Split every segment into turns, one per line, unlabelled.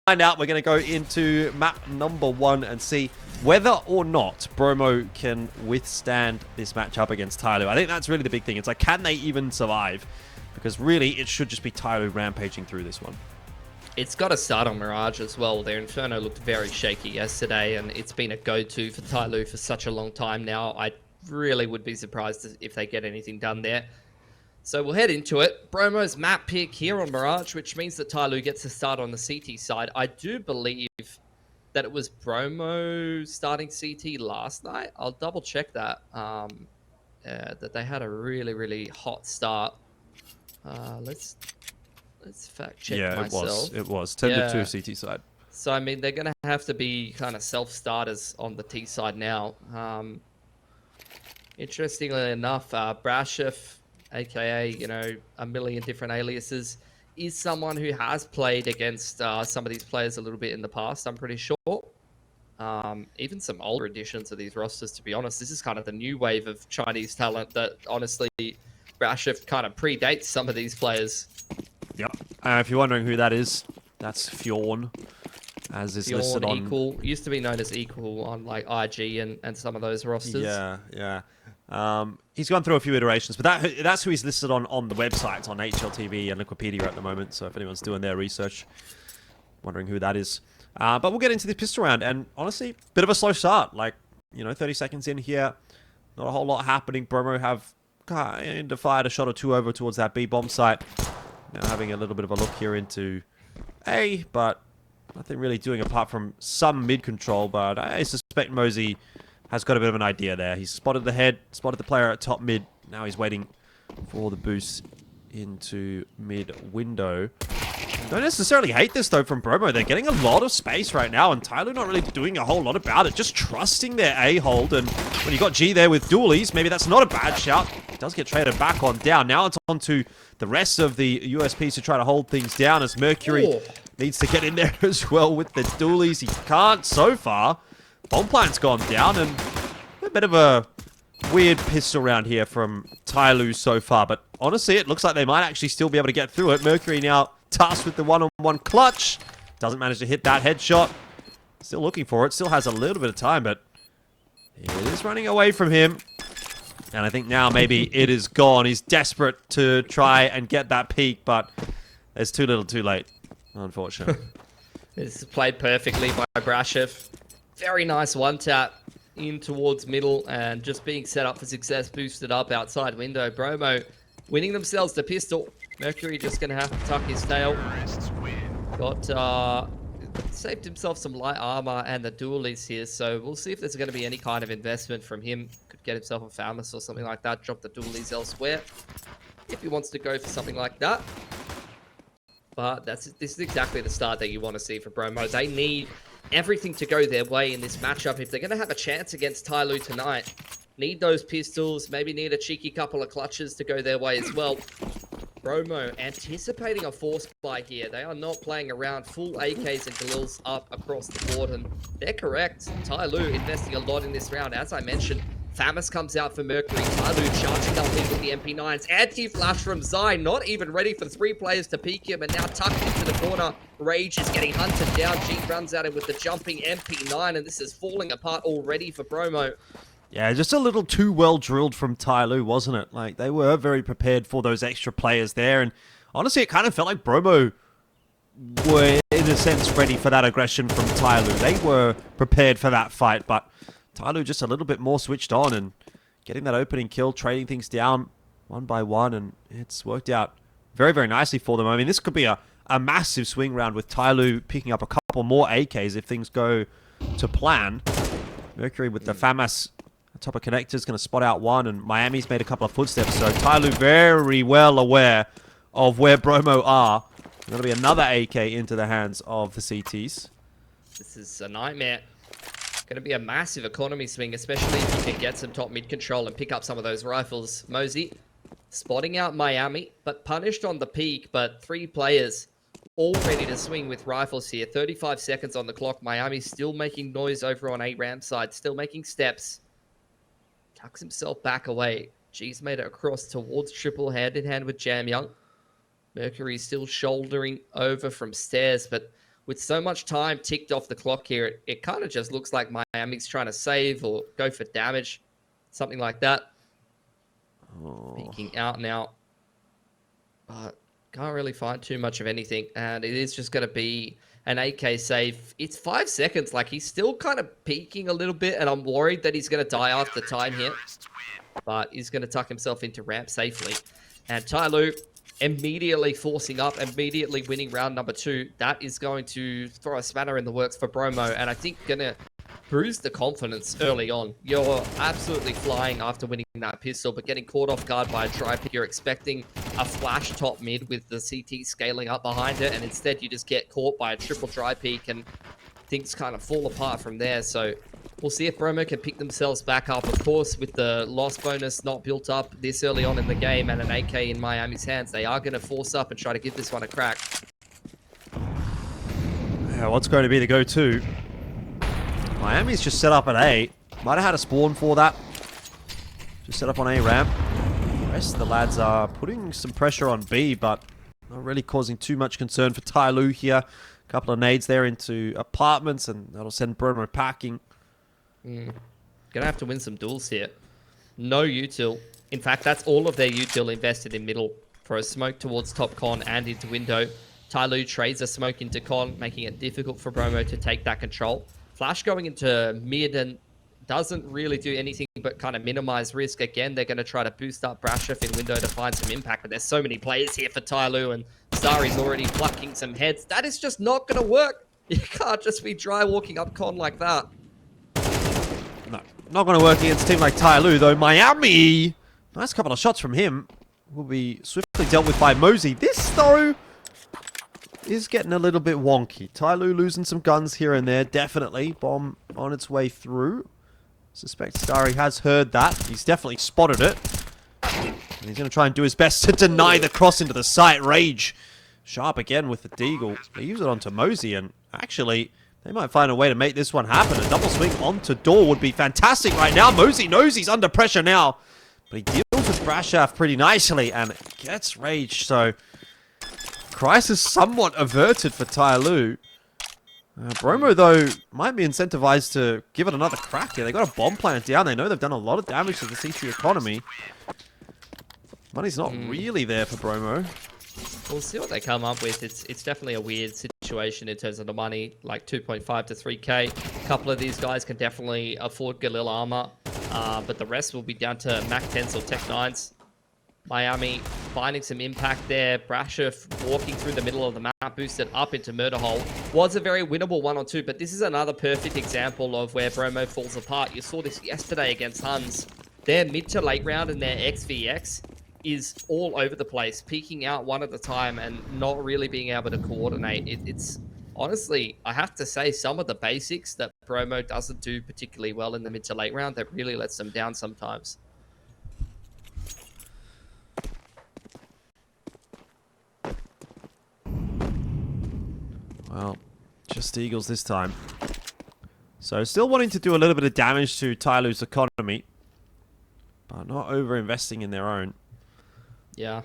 find out. We're going to go into map number 1 and see whether or not Bromo can withstand this matchup against TYLOO. I think that's really the big thing. It's like, can they even survive? Because really, it should just be TYLOO rampaging through this one.
It's got to start on Mirage as well. Their Inferno looked very shaky yesterday, and it's been a go-to for TYLOO for such a long time now. I really would be surprised if they get anything done there. So we'll head into it. Bromo's map pick here on Mirage, which means that TYLOO gets to start on the CT side. I do believe that it was Bromo starting CT last night. I'll double check that. That they had a really, really hot start. Let's fact check myself.
It was 10 to 2 CT side.
So I mean, they're gonna have to be kind of self-starters on the T side now. Interestingly enough, Brashef, aka a million different aliases, is someone who has played against some of these players a little bit in the past. I'm pretty sure. Even some older editions of these rosters, to be honest. This is kind of the new wave of Chinese talent that honestly Brashef kind of predates some of these players.
Yep. If you're wondering who that is, that's Fjorn, as is listed on...
Equal. Used to be known as Equal on like IG and some of those rosters.
Yeah. He's gone through a few iterations, but that's who he's listed on the websites, on HLTV and Wikipedia at the moment, so if anyone's doing their research, wondering who that is. But we'll get into the pistol round, and honestly, bit of a slow start. Like, 30 seconds in here, not a whole lot happening. Bromo have kind of fired a shot or two over towards that B bomb site. Now having a little bit of a look here into A, but nothing really doing apart from some mid control. But I suspect Mosey has got a bit of an idea there. He's spotted the head, spotted the player at top mid. Now he's waiting for the boost into mid window. Don't necessarily hate this though from Bromo. They're getting a lot of space right now, and TYLOO not really doing a whole lot about it. Just trusting their A hold, and when you got G there with dualies, maybe that's not a bad shout. It does get traded back on down. Now it's on to the rest of the USPs to try to hold things down, as Mercury needs to get in there as well with the dualies. He can't so far. Bomb plant's gone down, and a bit of a weird pistol round here from TYLOO so far. But honestly, it looks like they might actually still be able to get through it. Mercury now tasked with the one-on-one clutch. Doesn't manage to hit that headshot. Still looking for it. Still has a little bit of time, but it is running away from him. And I think now maybe it is gone. He's desperate to try and get that peak, but it's too little too late, unfortunately.
This is played perfectly by Brashef. Very nice one-tap in towards middle, and just being set up for success, boosted up outside window. Bromo winning themselves the pistol. Mercury just going to have to tuck his tail. Got saved himself some light armor and the dualies here, so we'll see if there's going to be any kind of investment from him. Could get himself a Famous or something like that, drop the dualies elsewhere if he wants to go for something like that. But this is exactly the start that you want to see for Bromo. They need everything to go their way in this matchup if they're going to have a chance against TYLOO tonight. Need those pistols, maybe need a cheeky couple of clutches to go their way as well. Bromo anticipating a force buy here. They are not playing around. Full AKs and Galils up across the board, and they're correct. TYLOO investing a lot in this round. As I mentioned, Famous comes out for Mercury. TYLOO charging up in with the MP9s. Anti-flash from Zai, not even ready for 3 players to peek him, and now tucked into the corner. Rage is getting hunted down. G runs at him with the jumping MP9, and this is falling apart already for Bromo.
Yeah, just a little too well drilled from TYLOO, wasn't it? Like, they were very prepared for those extra players there, and honestly, it kind of felt like Bromo were, in a sense, ready for that aggression from TYLOO. They were prepared for that fight, but TYLOO just a little bit more switched on and getting that opening kill, trading things down one by one, and it's worked out very, very nicely for them. I mean, this could be a massive swing round with TYLOO picking up a couple more AKs if things go to plan. Mercury with the FAMAS top of connectors, going to spot out one, and Miami's made a couple of footsteps, so TYLOO very well aware of where Bromo are. Going to be another AK into the hands of the CTs.
This is a nightmare. Going to be a massive economy swing, especially if you can get some top mid control and pick up some of those rifles. Mosey spotting out Miami, but punished on the peak, but 3 players all ready to swing with rifles here. 35 seconds on the clock. Miami still making noise over on A ramp side, still making steps. Tucks himself back away. G's made it across towards triple hand in hand with Jam Young. Mercury still shouldering over from stairs, but with so much time ticked off the clock here, it kind of just looks like Miami's trying to save or go for damage, something like that. Peeking out now. But can't really find too much of anything. And it is just going to be an AK save. It's 5 seconds. Like, he's still kind of peeking a little bit. And I'm worried that he's going to die after time here. But he's going to tuck himself into ramp safely. And TYLOO immediately forcing up, immediately winning round number 2. That is going to throw a spanner in the works for Bromo. And I think going to bruise the confidence early on. You're absolutely flying after winning that pistol, but getting caught off guard by a dry pick. You're expecting a flash top mid with the CT scaling up behind it, and instead you just get caught by a triple dry peek and things kind of fall apart from there. So we'll see if Bromo can pick themselves back up. Of course, with the loss bonus not built up this early on in the game and an AK in Miami's hands, they are going to force up and try to give this one a crack.
Yeah, what's going to be the go-to? Miami's just set up at A. Might have had a spawn for that. Just set up on A ramp. The rest of the lads are putting some pressure on B, but not really causing too much concern for TYLOO here. A couple of nades there into apartments, and that'll send Bromo packing.
Gonna have to win some duels here. No util. In fact, that's all of their util invested in middle for a smoke towards top con and into window. TYLOO trades a smoke into con, making it difficult for Bromo to take that control. Flash going into mid and doesn't really do anything but kind of minimize risk. Again, they're going to try to boost up Brashov in window to find some impact, but there's so many players here for TYLOO, and Stari's already plucking some heads. That is just not going to work. You can't just be dry walking up con like that.
No, not going to work against a team like TYLOO, though. Miami! Nice couple of shots from him. Will be swiftly dealt with by Mosey. This, though, is getting a little bit wonky. TYLOO losing some guns here and there, definitely. Bomb on its way through. Suspect Starry has heard that. He's definitely spotted it. And he's going to try and do his best to deny the cross into the site. Rage. Sharp again with the deagle. They use it onto Mosey, and actually, they might find a way to make this one happen. A double swing onto door would be fantastic right now. Mosey knows he's under pressure now. But he deals with Brashov pretty nicely and gets Rage, so crisis somewhat averted for TYLOO. Bromo, though, might be incentivized to give it another crack here. They got a bomb plant down. They know they've done a lot of damage to the CT economy. Money's not really there for Bromo.
We'll see what they come up with. It's definitely a weird situation in terms of the money, like 2.5 to 3k. A couple of these guys can definitely afford Galil armor, but the rest will be down to Mac 10s or Tech 9s. Miami finding some impact there. Brashov walking through the middle of the map, boosted up into Murder Hole. Was a very winnable 1-on-2, but this is another perfect example of where Bromo falls apart. You saw this yesterday against Huns. Their mid to late round and their XVX is all over the place, peeking out one at a time and not really being able to coordinate. It's honestly, I have to say, some of the basics that Bromo doesn't do particularly well in the mid to late round that really lets them down sometimes.
Well, just Eagles this time. So still wanting to do a little bit of damage to TYLOO's economy, but not over-investing in their own.
Yeah.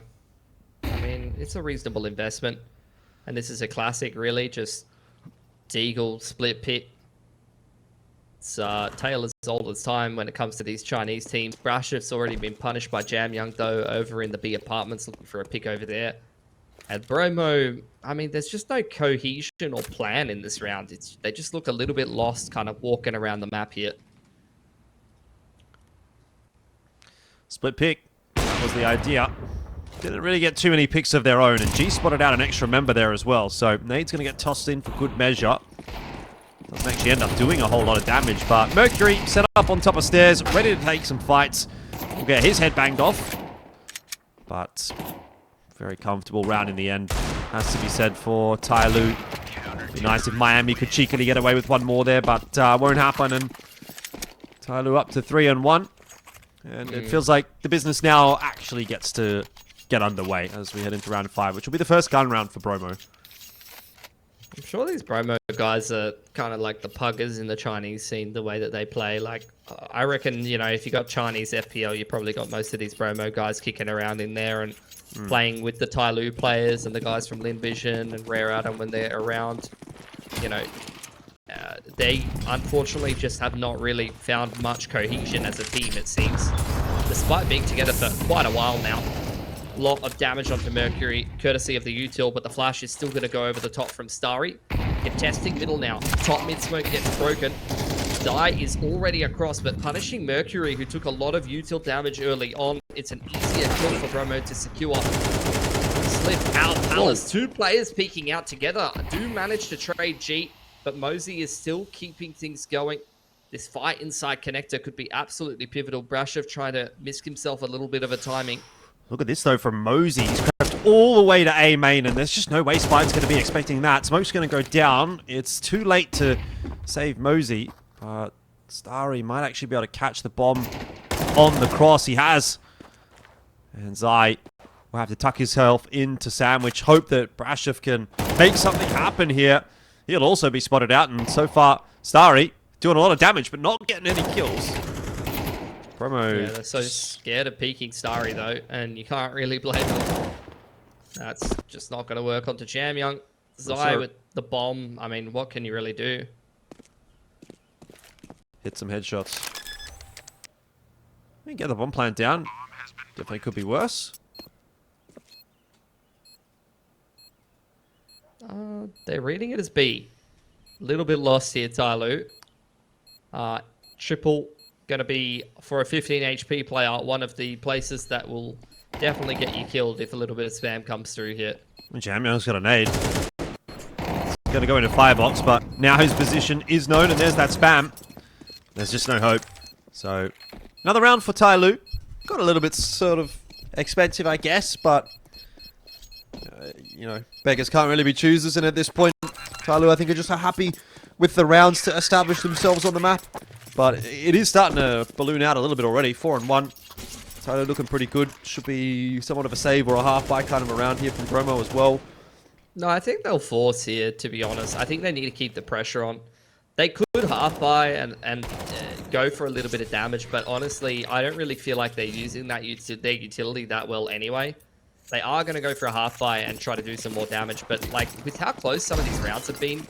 I mean, it's a reasonable investment. And this is a classic, really. Just Deagle, split pit. It's tale as old as time when it comes to these Chinese teams. Brashov's already been punished by Jam Young, though, over in the B apartments, looking for a pick over there. And Bromo, I mean, there's just no cohesion or plan in this round. They just look a little bit lost, kind of walking around the map here.
Split pick. That was the idea. Didn't really get too many picks of their own, and G spotted out an extra member there as well, so Nade's going to get tossed in for good measure. Doesn't actually end up doing a whole lot of damage, but Mercury set up on top of stairs, ready to take some fights. Will get his head banged off, but very comfortable round in the end, has to be said for TYLOO. Be nice if Miami could cheekily get away with one more there, but won't happen, and TYLOO up to 3-1. And it feels like the business now actually gets to get underway as we head into round 5, which will be the first gun round for Bromo.
I'm sure these Bromo guys are kind of like the puggers in the Chinese scene, the way that they play. Like, I reckon, you know, if you got Chinese FPL, you probably got most of these Bromo guys kicking around in there and playing with the TYLOO players and the guys from Lin Vision and Rare Atom when they're around. you know, they unfortunately just have not really found much cohesion as a team, it seems. Despite being together for quite a while now. A lot of damage onto Mercury, courtesy of the util, but the flash is still going to go over the top from Starry. Contesting middle now. Top mid smoke gets broken. Die is already across, but punishing Mercury, who took a lot of util damage early on. It's an easier kill for Bromo to secure. Slip out Palace. Two players peeking out together. Do manage to trade G, but Mosey is still keeping things going. This fight inside connector could be absolutely pivotal. Brashov trying to miss himself a little bit of a timing.
Look at this, though, from Mosey. He's crept all the way to A main, and there's just no way Spine's going to be expecting that. Smoke's going to go down. It's too late to save Mosey, but Starry might actually be able to catch the bomb on the cross. He has. And Zai will have to tuck himself into Sandwich. Hope that Brashov can make something happen here. He'll also be spotted out, and so far, Starry doing a lot of damage, but not getting any kills. Bromo.
Yeah, they're so scared of peeking Starry, though, and you can't really blame them. That's just not going to work onto Jamyoung. Zai with the bomb, I mean, what can you really do?
Hit some headshots. Get the bomb plant down. Definitely could be worse.
They're reading it as B. A little bit lost here, TYLOO. Triple going to be, for a 15 HP player, one of the places that will definitely get you killed if a little bit of spam comes through here.
Jamyoung's got a nade. He's going to go into firebox, but now his position is known, and there's that spam. There's just no hope. So, another round for TYLOO. Got a little bit sort of expensive, I guess, but you know, beggars can't really be choosers, and at this point, TYLOO, I think, are just happy with the rounds to establish themselves on the map. But it is starting to balloon out a little bit already. 4-1. TYLOO looking pretty good. Should be somewhat of a save or a half-buy kind of a round here from Bromo as well.
No, I think they'll force here, to be honest. I think they need to keep the pressure on. They could half-buy and go for a little bit of damage, but honestly, I don't really feel like they're using that their utility that well anyway. They are going to go for a half-buy and try to do some more damage, but like with how close some of these rounds have been,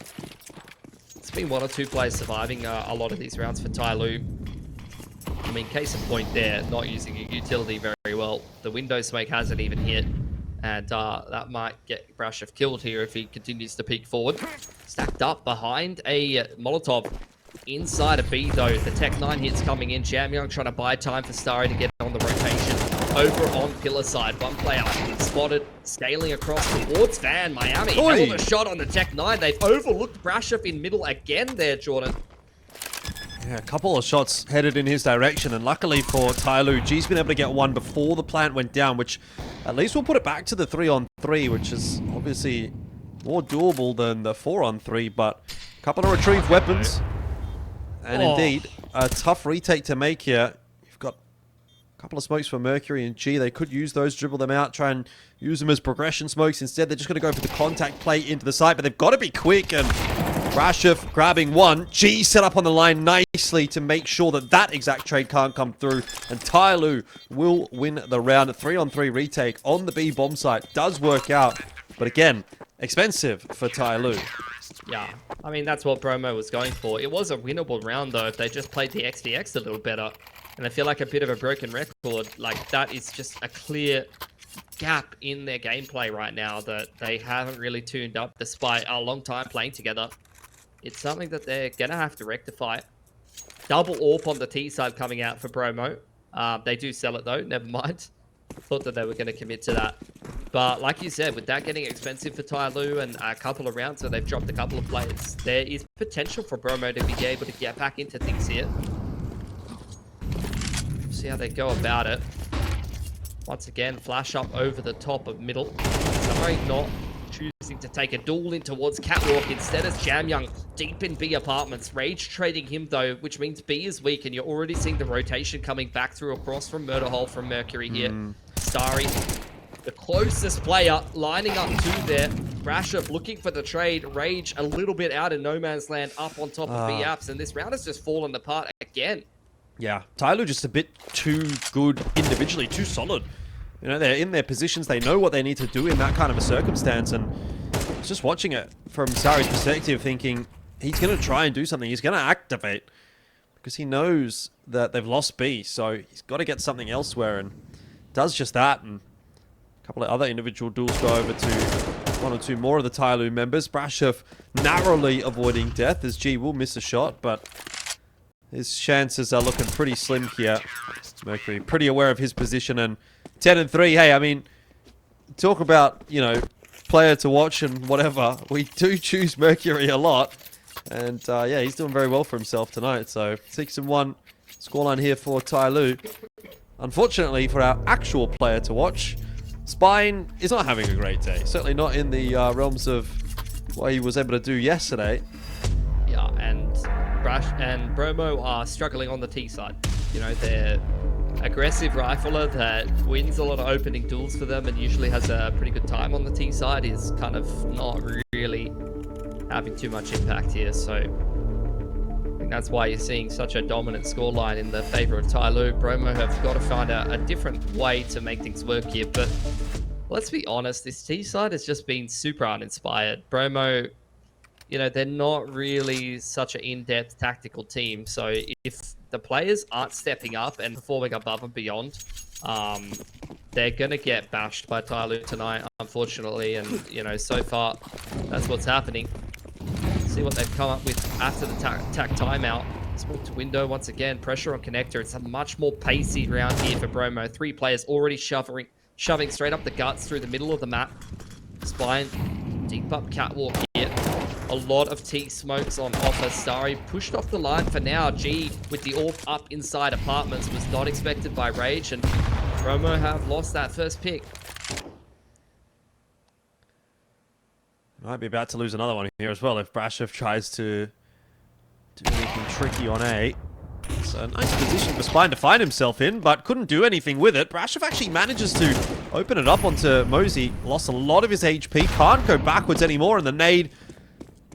it's been one or two players surviving a lot of these rounds for TYLOO. I mean, case in point there, not using a utility very well. The window smoke hasn't even hit, and that might get Brashov killed here if he continues to peek forward. Stacked up behind a Molotov inside of B, though. The Tech 9 hits coming in. Jamyoung trying to buy time for Starry to get on the rotation. Over on pillar side, one player spotted, scaling across towards Van Miami. Hell of a shot on the Tech 9. They've overlooked Brashov in middle again there, Jordan.
Yeah, a couple of shots headed in his direction, and luckily for TYLOO, G's been able to get one before the plant went down, which at least will put it back to the 3-on-3, which is obviously more doable than the 4-on-3, but a couple of retrieved weapons, and indeed, a tough retake to make here. You've got a couple of smokes for Mercury and G. They could use those, dribble them out, try and use them as progression smokes. Instead, they're just going to go for the contact play into the site, but they've got to be quick, and Brashov grabbing one. G set up on the line nicely to make sure that that exact trade can't come through, and TYLOO will win the round. A 3-on-3 retake on the B bomb site does work out, but again, expensive for TYLOO.
Yeah, I mean, that's what Bromo was going for. It was a winnable round, though, if they just played the XDX a little better. And I feel like a bit of a broken record. Like, that is just a clear gap in their gameplay right now that they haven't really tuned up despite a long time playing together. It's something that they're going to have to rectify. Double AWP on the T side coming out for Bromo. They do sell it, though. Never mind. Thought that they were going to commit to that. But like you said, with that getting expensive for TYLOO and a couple of rounds, so they've dropped a couple of players, there is potential for Bromo to be able to get back into things here. See how they go about it. Once again, flash up over the top of middle. Sorry, not choosing to take a duel in towards Catwalk. Instead, it's Jamyoung deep in B apartments. Rage trading him, though, which means B is weak, and you're already seeing the rotation coming back through across from Murder Hole from Mercury here. Starry, the closest player, lining up to there. Brashov looking for the trade. Rage a little bit out in no man's land, up on top of B apps, and this round has just fallen apart again.
Yeah, TYLOO just a bit too good individually, too solid. You know, they're in their positions, they know what they need to do in that kind of a circumstance, and was just watching it from Sari's perspective, thinking he's going to try and do something. He's going to activate because he knows that they've lost B, so he's got to get something elsewhere, and does just that. And a couple of other individual duels go over to one or two more of the TYLOO members. Brashov narrowly avoiding death as G will miss a shot, but his chances are looking pretty slim here. Mercury pretty aware of his position, and 10 and 3. Hey, I mean, talk about, you know, player to watch and whatever. We do choose Mercury a lot, and yeah, he's doing very well for himself tonight. So 6 and 1 scoreline here for TYLOO. Unfortunately for our actual player to watch, Spine is not having a great day. Certainly not in the realms of what he was able to do yesterday.
Yeah, and Brash and Bromo are struggling on the T side. You know, they're aggressive rifler that wins a lot of opening duels for them and usually has a pretty good time on the T side is kind of not really having too much impact here. So I think that's why you're seeing such a dominant scoreline in the favor of TYLOO. Bromo have got to find a different way to make things work here. But let's be honest, this T side has just been super uninspired. Bromo, you know, they're not really such an in-depth tactical team. So if the players aren't stepping up and performing above and beyond, they're going to get bashed by TYLOO tonight, unfortunately. And, you know, so far, that's what's happening. See what they've come up with after the tack timeout. Small to window once again. Pressure on connector. It's a much more pacey round here for Bromo. 3 players already shoving straight up the guts through the middle of the map. Spine deep up catwalk here. A lot of T smokes on offer. Starry pushed off the line for now. G with the AWP up inside apartments was not expected by Rage, and Bromo have lost that first pick.
Might be about to lose another one here as well if Brashov tries to do anything tricky on A. It's a nice position for Spine to find himself in, but couldn't do anything with it. Brashov actually manages to open it up onto Mosey. Lost a lot of his HP, can't go backwards anymore, and the nade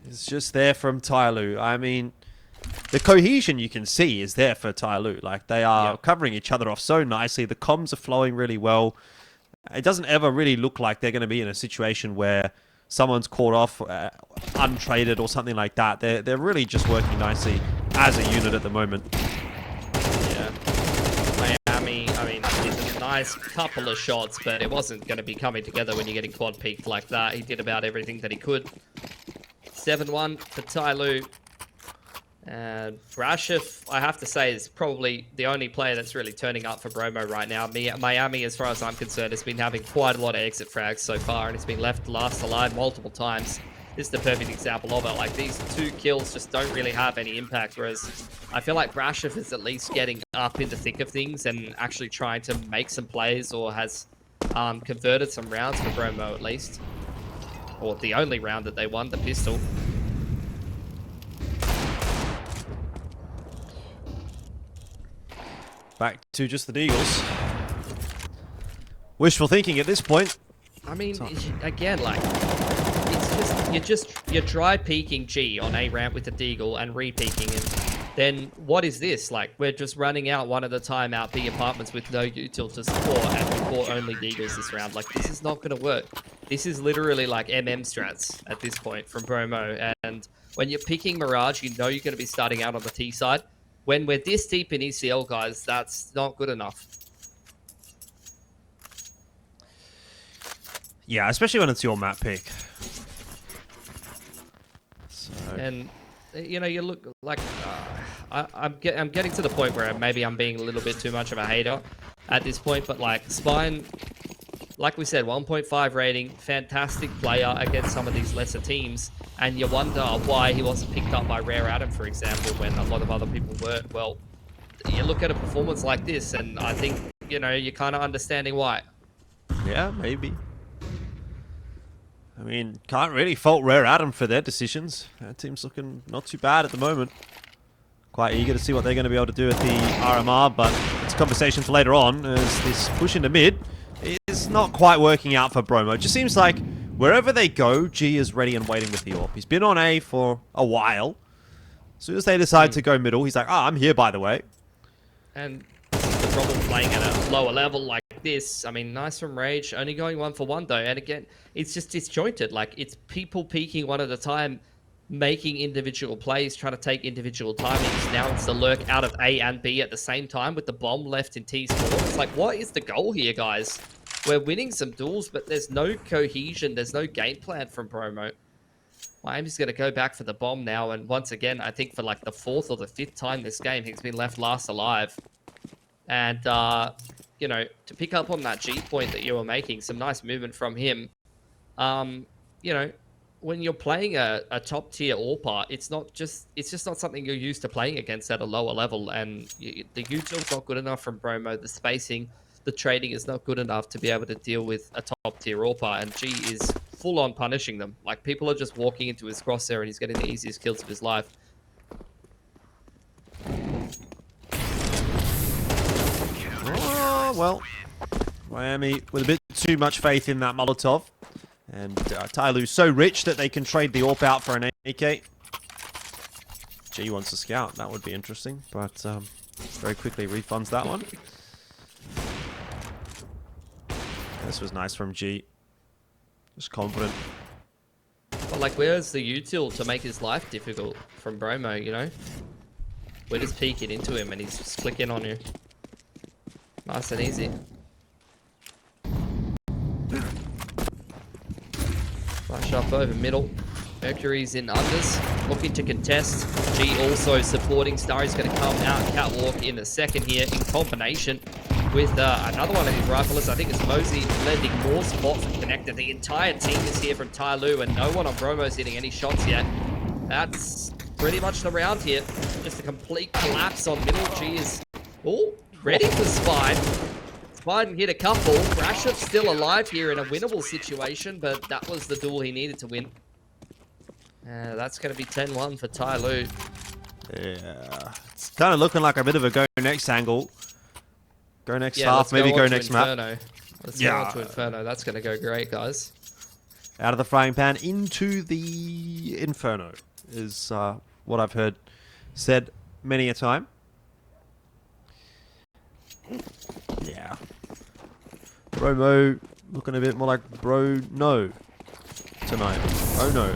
is just there from TYLOO. I mean, the cohesion you can see is there for TYLOO. Like, they are covering each other off so nicely. The comms are flowing really well. It doesn't ever really look like they're going to be in a situation where someone's caught off untraded or something like that. They're really just working nicely as a unit at the moment.
Yeah. Miami, I mean, it's a nice couple of shots, but it wasn't going to be coming together when you're getting quad peaked like that. He did about everything that he could. 7-1 for TYLOO. And Brashov, I have to say, is probably the only player that's really turning up for Bromo right now. Miami, as far as I'm concerned, has been having quite a lot of exit frags so far, and it's been left last alive multiple times. This is the perfect example of it. Like, these 2 kills just don't really have any impact, whereas I feel like Brashov is at least getting up in the thick of things and actually trying to make some plays, or has converted some rounds for Bromo at least. Or the only round that they won, the pistol.
Back to just the Deagles. Wishful thinking at this point.
I mean, again, like, it's just, you're dry peeking G on A ramp with the Deagle and re-peeking, and then what is this? Like, we're just running out one at a time out B apartments with no util to support, and we fought only Deagles this round. Like, this is not going to work. This is literally like MM strats at this point from Bromo, and when you're picking Mirage, you know you're going to be starting out on the T side. When we're this deep in ECL, guys, that's not good enough.
Yeah, especially when it's your map pick. So.
And, you know, you look like... I'm getting to the point where maybe I'm being a little bit too much of a hater at this point, but, like, Spine, like we said, 1.5 rating, fantastic player against some of these lesser teams. And you wonder why he wasn't picked up by Rare Adam, for example, when a lot of other people were. Well, you look at a performance like this, and I think, you know, you're kind of understanding why.
Yeah, maybe. I mean, can't really fault Rare Adam for their decisions. That team's looking not too bad at the moment. Quite eager to see what they're going to be able to do at the RMR, but it's a conversation for later on, as this push into mid is not quite working out for Bromo. It just seems like wherever they go, G is ready and waiting with the AWP. He's been on A for a while. As soon as they decide to go middle, he's like, I'm here, by the way.
And this is the problem playing at a lower level like this. I mean, nice from Rage, only going 1 for 1 though. And again, it's just disjointed. Like, it's people peeking one at a time, making individual plays, trying to take individual timings. Now it's the lurk out of A and B at the same time with the bomb left in T's spawn. It's like, what is the goal here, guys? We're winning some duels, but there's no cohesion. There's no game plan from Bromo. Miami's going to go back for the bomb now. And once again, I think for like the 4th or the 5th time this game, he's been left last alive. And, you know, to pick up on that G point that you were making, some nice movement from him. You know, when you're playing a top tier AWPer, it's just not something you're used to playing against at a lower level. And the util's not good enough from Bromo. The spacing, the trading is not good enough to be able to deal with a top tier AWPer. And G is full on punishing them. Like, people are just walking into his crosshair and he's getting the easiest kills of his life.
Oh, well, Miami with a bit too much faith in that Molotov. And TYLOO so rich that they can trade the AWP out for an AK. G wants to scout. That would be interesting. But very quickly refunds that one. This was nice from G. Just confident.
But, like, where's the util to make his life difficult from Bromo, you know? We're just peeking into him and he's just clicking on you. Nice and easy. Flash up over middle. Mercury's in unders, looking to contest. G also supporting. Starry's going to come out catwalk in the second here in combination with another one of his riflers. I think it's Mosey lending more support from Connector. The entire team is here from TYLOO, and no one on Bromo's hitting any shots yet. That's pretty much the round here. Just a complete collapse on middle. G is ready for Spine. Spine hit a couple. Brashev's still alive here in a winnable situation, but that was the duel he needed to win. That's going to be 10-1 for TYLOO.
Yeah, it's kind of looking like a bit of a go next angle. Go next
Yeah,
half, maybe go next map.
Let's go on to Inferno. That's going to go great, guys.
Out of the frying pan into the Inferno is what I've heard said many a time. Yeah. Bromo looking a bit more like bro no tonight. Oh no.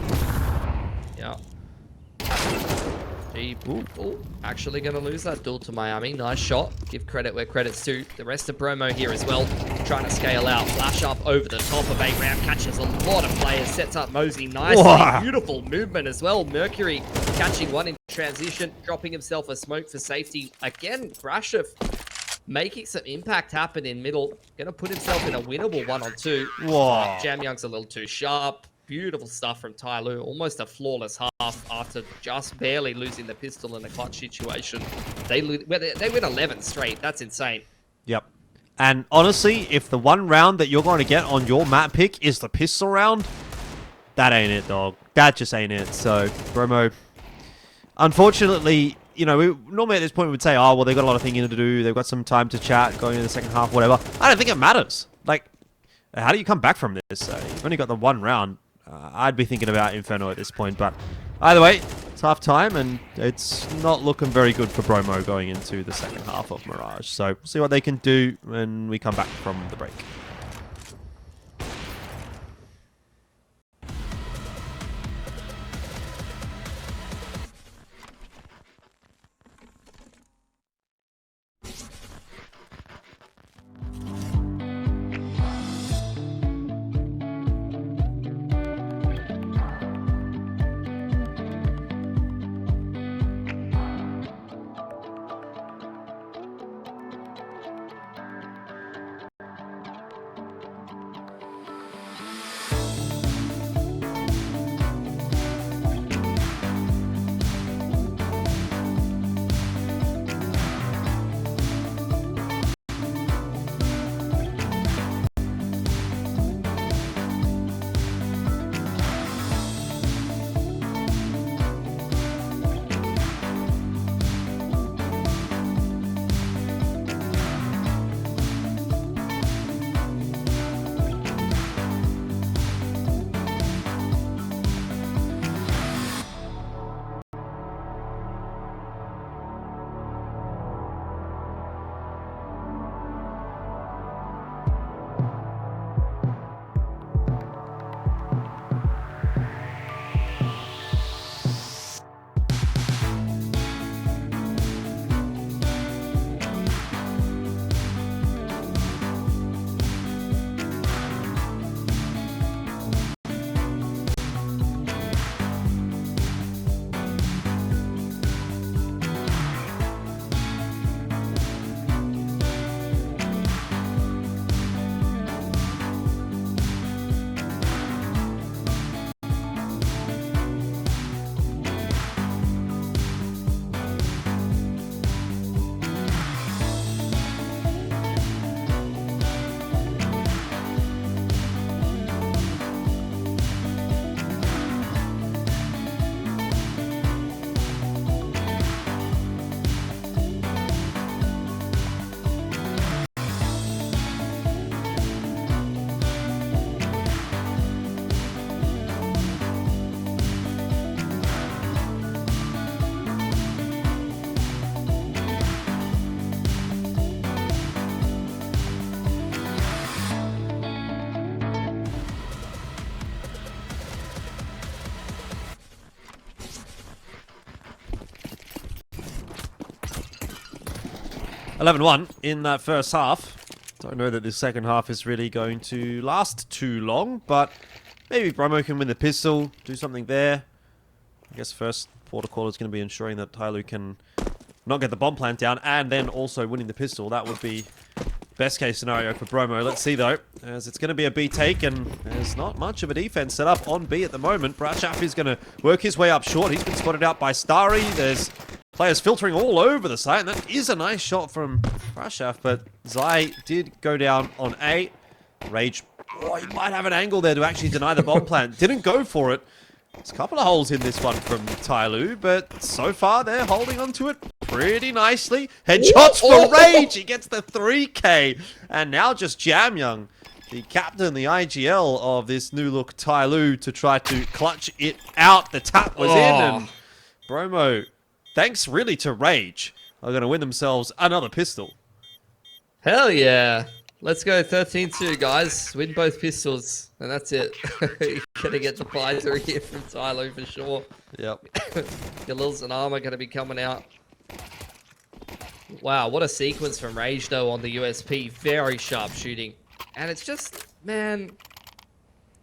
Yeah. G, actually going to lose that duel to Miami. Nice shot. Give credit where credit's due. The rest of Bromo here as well, trying to scale out. Flash up over the top of 8 round. Catches a lot of players. Sets up Mosey nicely. Whoa. Beautiful movement as well. Mercury catching one in transition. Dropping himself a smoke for safety. Again, Brashev making some impact happen in middle. Going to put himself in a winnable 1-on-2.
Whoa.
Jam Young's a little too sharp. Beautiful stuff from TYLOO. Almost a flawless half after just barely losing the pistol in a clutch situation. They win 11 straight. That's insane.
Yep. And honestly, if the one round that you're going to get on your map pick is the pistol round, that ain't it, dog. That just ain't it. So, Bromo, unfortunately, you know, normally at this point we would say, oh, well, they've got a lot of thinking to do. They've got some time to chat going into the second half, whatever. I don't think it matters. Like, how do you come back from this? You've only got the one round. I'd be thinking about Inferno at this point. But either way, it's half time, and it's not looking very good for Bromo going into the second half of Mirage. So we'll see what they can do when we come back from the break. 11-1 in that first half. Don't know that this second half is really going to last too long, but maybe Bromo can win the pistol, do something there. I guess first protocol is going to be ensuring that TYLOO can not get the bomb plant down, and then also winning the pistol. That would be best case scenario for Bromo. Let's see though, as it's going to be a B take, and there's not much of a defense set up on B at the moment. Brashaf is going to work his way up short. He's been spotted out by Starry. There's players filtering all over the site, and that is a nice shot from Brashaf, but Zai did go down on A. Rage, oh, he might have an angle there to actually deny the bomb plant. Didn't go for it. There's a couple of holes in this one from TYLOO, but so far they're holding on to it pretty nicely. Headshots for Rage. He gets the 3K. And now just Jamyoung, the captain, the IGL of this new look TYLOO, to try to clutch it out. The tap was in, and Bromo, thanks really to Rage, are going to win themselves another pistol.
Hell yeah. Let's go 13-2, guys. Win both pistols, and that's it. You're going to get the fighter here from TYLOO for sure.
Yep.
Galils and Armor going to be coming out. Wow, what a sequence from Rage, though, on the USP. Very sharp shooting. And it's just, man,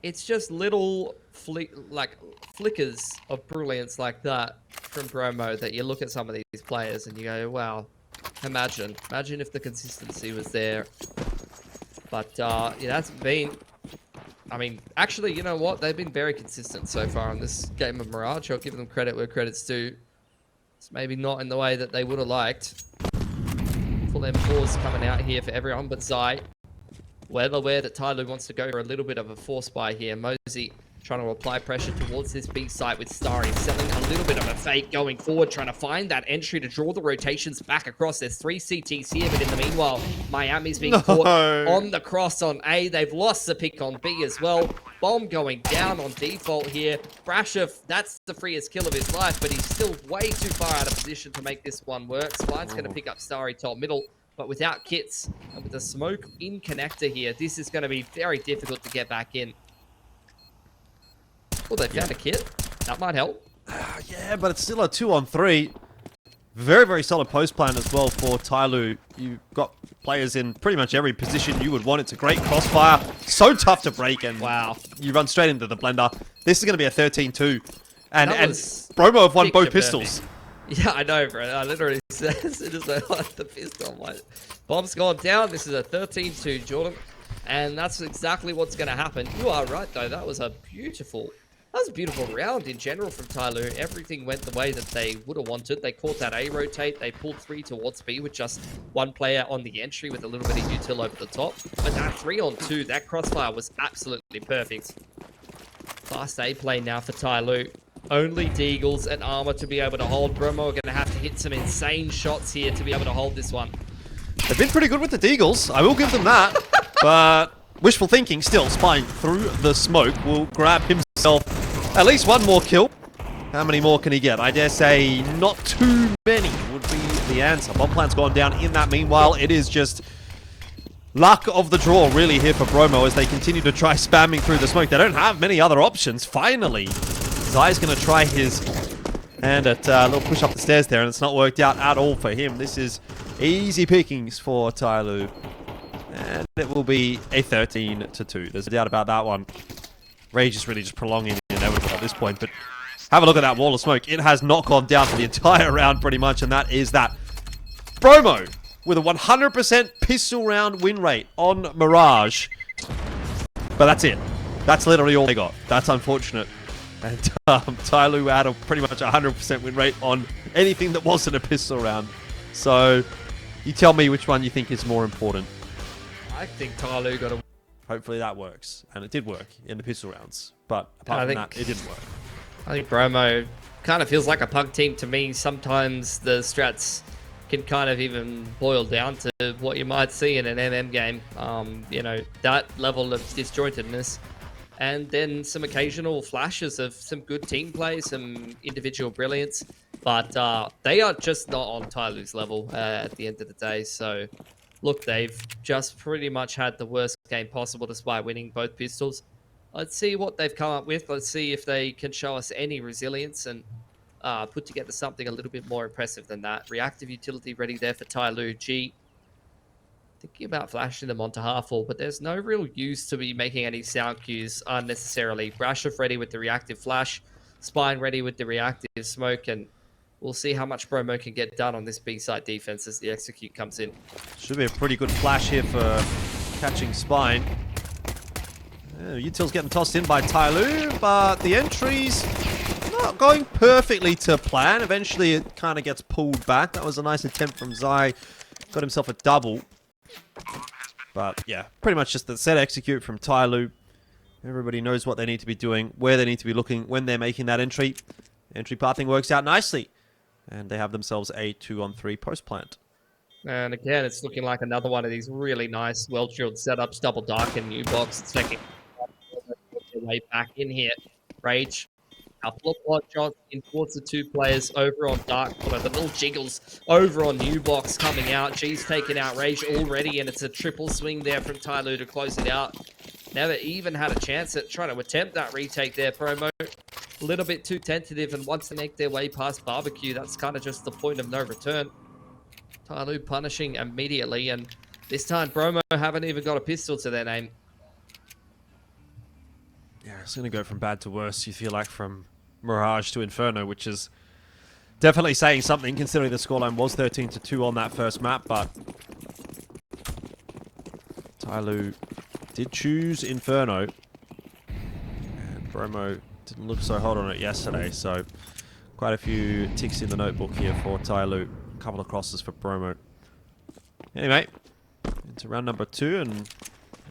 it's just little flickers of brilliance like that from Bromo that you look at some of these players and you go, wow, imagine if the consistency was there. But yeah, that's been, I mean, actually, you know what? They've been very consistent so far in this game of Mirage. I'll give them credit where credit's due. It's maybe not in the way that they would have liked. Full M4s coming out here for everyone, but Zai, well aware that TYLOO wants to go for a little bit of a force buy here. Mosey trying to apply pressure towards this B site with Starry, selling a little bit of a fake going forward, trying to find that entry to draw the rotations back across. There's 3 CTs here, but in the meanwhile, Miami's being caught on the cross on A. They've lost the pick on B as well. Bomb going down on default here. Brashaf, that's the freest kill of his life, but he's still way too far out of position to make this one work. Spine's going to pick up Starry top middle, but without kits and with the smoke in connector here, this is going to be very difficult to get back in. Oh, they found a kit. That might help.
Yeah, but it's still a 2-on-3. Very, very solid post plan as well for TYLOO. You've got players in pretty much every position you would want. It's a great crossfire. So tough to break, and
wow,
you run straight into the blender. This is going to be a 13-2. And Bromo have won both pistols.
Yeah, I know, bro. I literally said as soon as I like the pistol, I'm like, bomb's gone down. This is a 13-2, Jordan. And that's exactly what's going to happen. You are right, though. That was a beautiful round in general from TYLOO. Everything went the way that they would have wanted. They caught that A rotate. They pulled 3 towards B with just 1 player on the entry with a little bit of util over the top. But that 3-on-2, that crossfire was absolutely perfect. Fast A play now for TYLOO. Only Deagles and Armor to be able to hold. Bromo are going to have to hit some insane shots here to be able to hold this one.
They've been pretty good with the Deagles. I will give them that. But wishful thinking still. Spine through the smoke will grab himself at least 1 more kill. How many more can he get? I dare say not too many would be the answer. Bomb plant's gone down in that meanwhile. It is just luck of the draw really here for Bromo as they continue to try spamming through the smoke. They don't have many other options. Finally, Zai's going to try his hand at a little push up the stairs there, and it's not worked out at all for him. This is easy pickings for TYLOO. And it will be a 13-2. There's no doubt about that one. Rage is really just prolonging the inevitable at this point, but have a look at that wall of smoke. It has not gone down for the entire round pretty much, and that is that. Bromo with a 100% pistol round win rate on Mirage. But that's it. That's literally all they got. That's unfortunate. And TYLOO had a pretty much 100% win rate on anything that wasn't a pistol round. So, you tell me which one you think is more important.
I think TYLOO got a...
Hopefully that works. And it did work in the pistol rounds. But apart from that, it didn't work.
I think Bromo kind of feels like a pug team to me. Sometimes the strats can kind of even boil down to what you might see in an MM game. You know, that level of disjointedness. And then some occasional flashes of some good team play, some individual brilliance. But they are just not on TYLOO's level at the end of the day. So, look, they've just pretty much had the worst game possible despite winning both pistols. Let's see what they've come up with. Let's see if they can show us any resilience and put together something a little bit more impressive than that. Reactive utility ready there for TYLOO. G Thinking about flashing them onto half wall, but there's no real use to be making any sound cues unnecessarily. Brashov ready with the reactive flash, Spine ready with the reactive smoke, and we'll see how much Bromo can get done on this B-side defense as the execute comes in.
Should be a pretty good flash here for catching Spine. Util's getting tossed in by TYLOO, but the entry's not going perfectly to plan. Eventually it kind of gets pulled back. That was a nice attempt from Zai. Got himself a double. But yeah, pretty much just the set execute from TYLOO. Everybody knows what they need to be doing, where they need to be looking when they're making that entry. Entry pathing works out nicely. And they have themselves a 2-on-3 post plant.
And again, it's looking like another one of these really nice, well-drilled setups. Double dark and new box. It's taking their way back in here. Rage, couple of pot shots in towards the two players over on dark. The little jiggles over on new box coming out. G's taken out Rage already, and it's a triple swing there from TYLOO to close it out. Never even had a chance at trying to attempt that retake there. Bromo a little bit too tentative, and once they make their way past barbecue, that's kind of just the point of no return. TYLOO punishing immediately, and this time Bromo haven't even got a pistol to their name.
Yeah, it's going to go from bad to worse, you feel like, from Mirage to Inferno, which is definitely saying something, considering the scoreline was 13-2 on that first map, but TYLOO did choose Inferno, and Bromo didn't look so hot on it yesterday, so quite a few ticks in the notebook here for TYLOO. A couple of crosses for Bromo. Anyway, into round number 2, and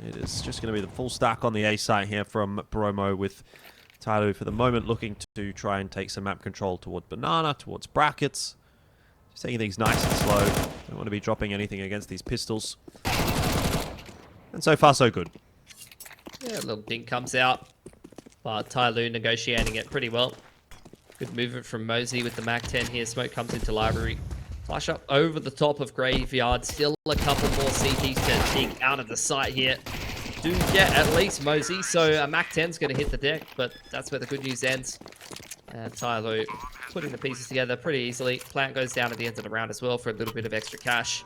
it is just going to be the full stack on the A site here from Bromo, with TYLOO for the moment looking to try and take some map control towards Banana, towards brackets. Just taking things nice and slow. Don't want to be dropping anything against these pistols. And so far, so good.
Yeah, a little dink comes out, but TYLOO negotiating it pretty well. Good movement from Mosey with the Mac-10 here. Smoke comes into library. Flash up over the top of Graveyard. Still a couple more CTs to dig out of the site here. Do get at least Mosey, so a Mac-10's going to hit the deck, but that's where the good news ends. And TYLOO putting the pieces together pretty easily. Plant goes down at the end of the round as well for a little bit of extra cash.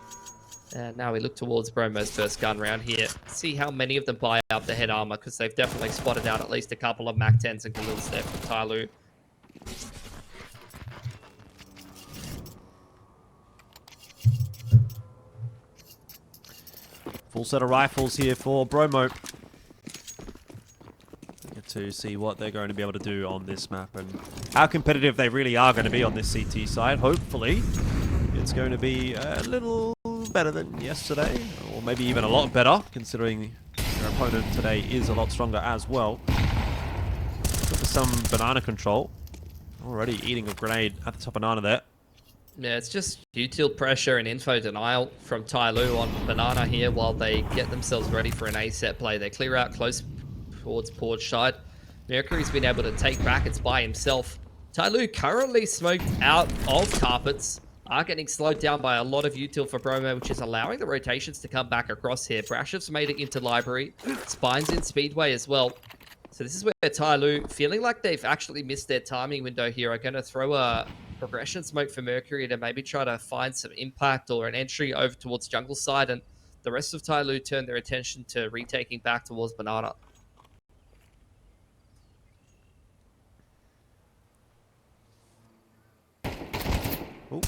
And now we look towards Bromo's first gun round here. See how many of them buy up the head armor, because they've definitely spotted out at least a couple of Mac-10s and Galils there from TYLOO.
Full set of rifles here for Bromo. Get to see what they're going to be able to do on this map and how competitive they really are going to be on this CT side. Hopefully, it's going to be a little better than yesterday, or maybe even a lot better, considering their opponent today is a lot stronger as well. Looking for some Banana control. Already eating a grenade at the top of Banana there.
Yeah, it's just util pressure and info denial from TYLOO on Banana here while they get themselves ready for an A-set play. They clear out close towards porch side. Mercury's been able to take brackets by himself. TYLOO currently smoked out of carpets, are getting slowed down by a lot of util for Bromo, which is allowing the rotations to come back across here. Brashov's made it into library. Spine's in Speedway as well. So this is where TYLOO, feeling like they've actually missed their timing window here, are going to throw a progression smoke for Mercury to maybe try to find some impact or an entry over towards jungle side, and the rest of TYLOO turn their attention to retaking back towards Banana.
Ooh.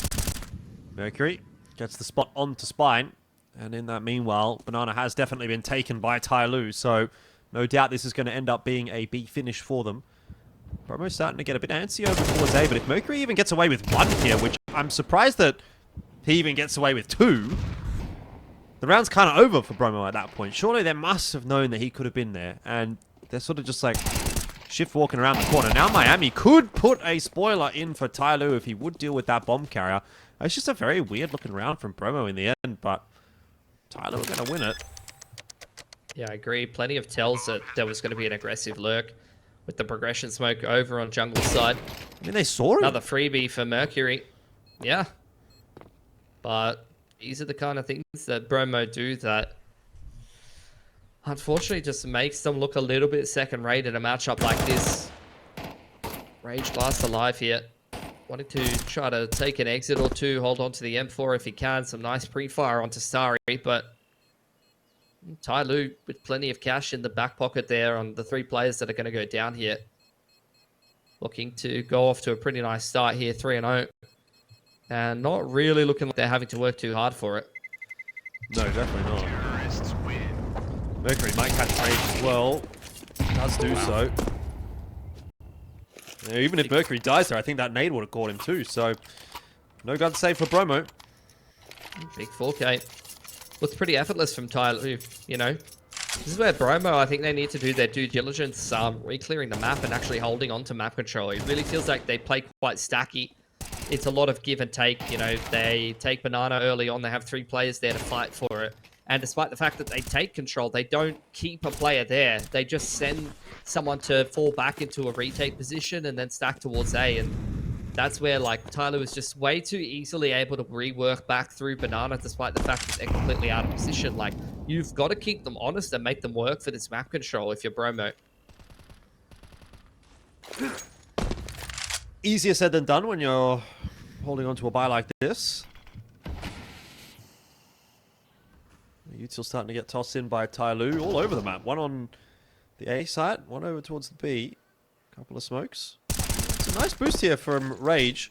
Mercury gets the spot onto Spine, and in that meanwhile, Banana has definitely been taken by TYLOO, so no doubt this is going to end up being a B finish for them. Bromo's starting to get a bit antsy over towards A, but if Mercury even gets away with 1 here, which I'm surprised that he even gets away with 2, the round's kind of over for Bromo at that point. Surely they must have known that he could have been there, and they're sort of just like shift walking around the corner. Now Miami could put a spoiler in for TYLOO if he would deal with that bomb carrier. It's just a very weird looking round from Bromo in the end, but TYLOO are going to win it.
Yeah, I agree. Plenty of tells that there was going to be an aggressive lurk with the progression smoke over on jungle side.
I mean, they saw it.
Another freebie for Mercury. Yeah. But these are the kind of things that Bromo do that unfortunately just makes them look a little bit second-rate in a matchup like this. Rage last alive here. Wanting to try to take an exit or two, hold on to the M4 if he can. Some nice pre-fire onto Starry, but TYLOO with plenty of cash in the back pocket there on the 3 players that are going to go down here. Looking to go off to a pretty nice start here, 3-0. And not really looking like they're having to work too hard for it.
No, definitely not. Mercury might catch Rage as well. Does do so. Yeah, even if Mercury dies there, I think that nade would have caught him too. So, no gun save for Bromo.
Big 4K. Looks pretty effortless from TYLOO, you know. This is where Bromo, I think they need to do their due diligence, re-clearing the map and actually holding on to map control. It really feels like they play quite stacky. It's a lot of give and take, you know. They take Banana early on. They have 3 players there to fight for it. And despite the fact that they take control, they don't keep a player there. They just send someone to fall back into a retake position and then stack towards A. And that's where, like, TYLOO is just way too easily able to rework back through Banana, despite the fact that they're completely out of position. Like, you've got to keep them honest and make them work for this map control if you're Bromo.
Easier said than done when you're holding on to a buy like this. Util starting to get tossed in by TYLOO all over the map. One on the A side, one over towards the B. Couple of smokes. It's a nice boost here from Rage.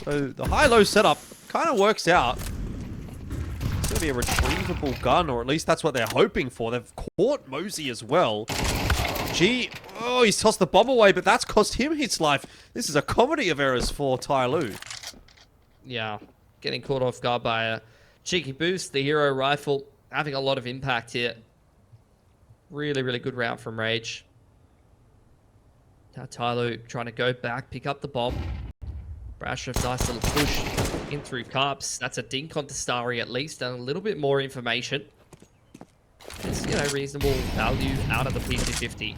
So the high-low setup kind of works out. It's going to be a retrievable gun, or at least that's what they're hoping for. They've caught Mosey as well. G, oh, he's tossed the bomb away, but that's cost him his life. This is a comedy of errors for TYLOO.
Yeah, getting caught off guard by a cheeky boost. The hero rifle having a lot of impact here. Really, really good round from Rage. Now TYLOO trying to go back, pick up the bomb. Brashov, nice little push in through Carps. That's a dink onto Starry at least, and a little bit more information. It's, you know, reasonable value out of the P250.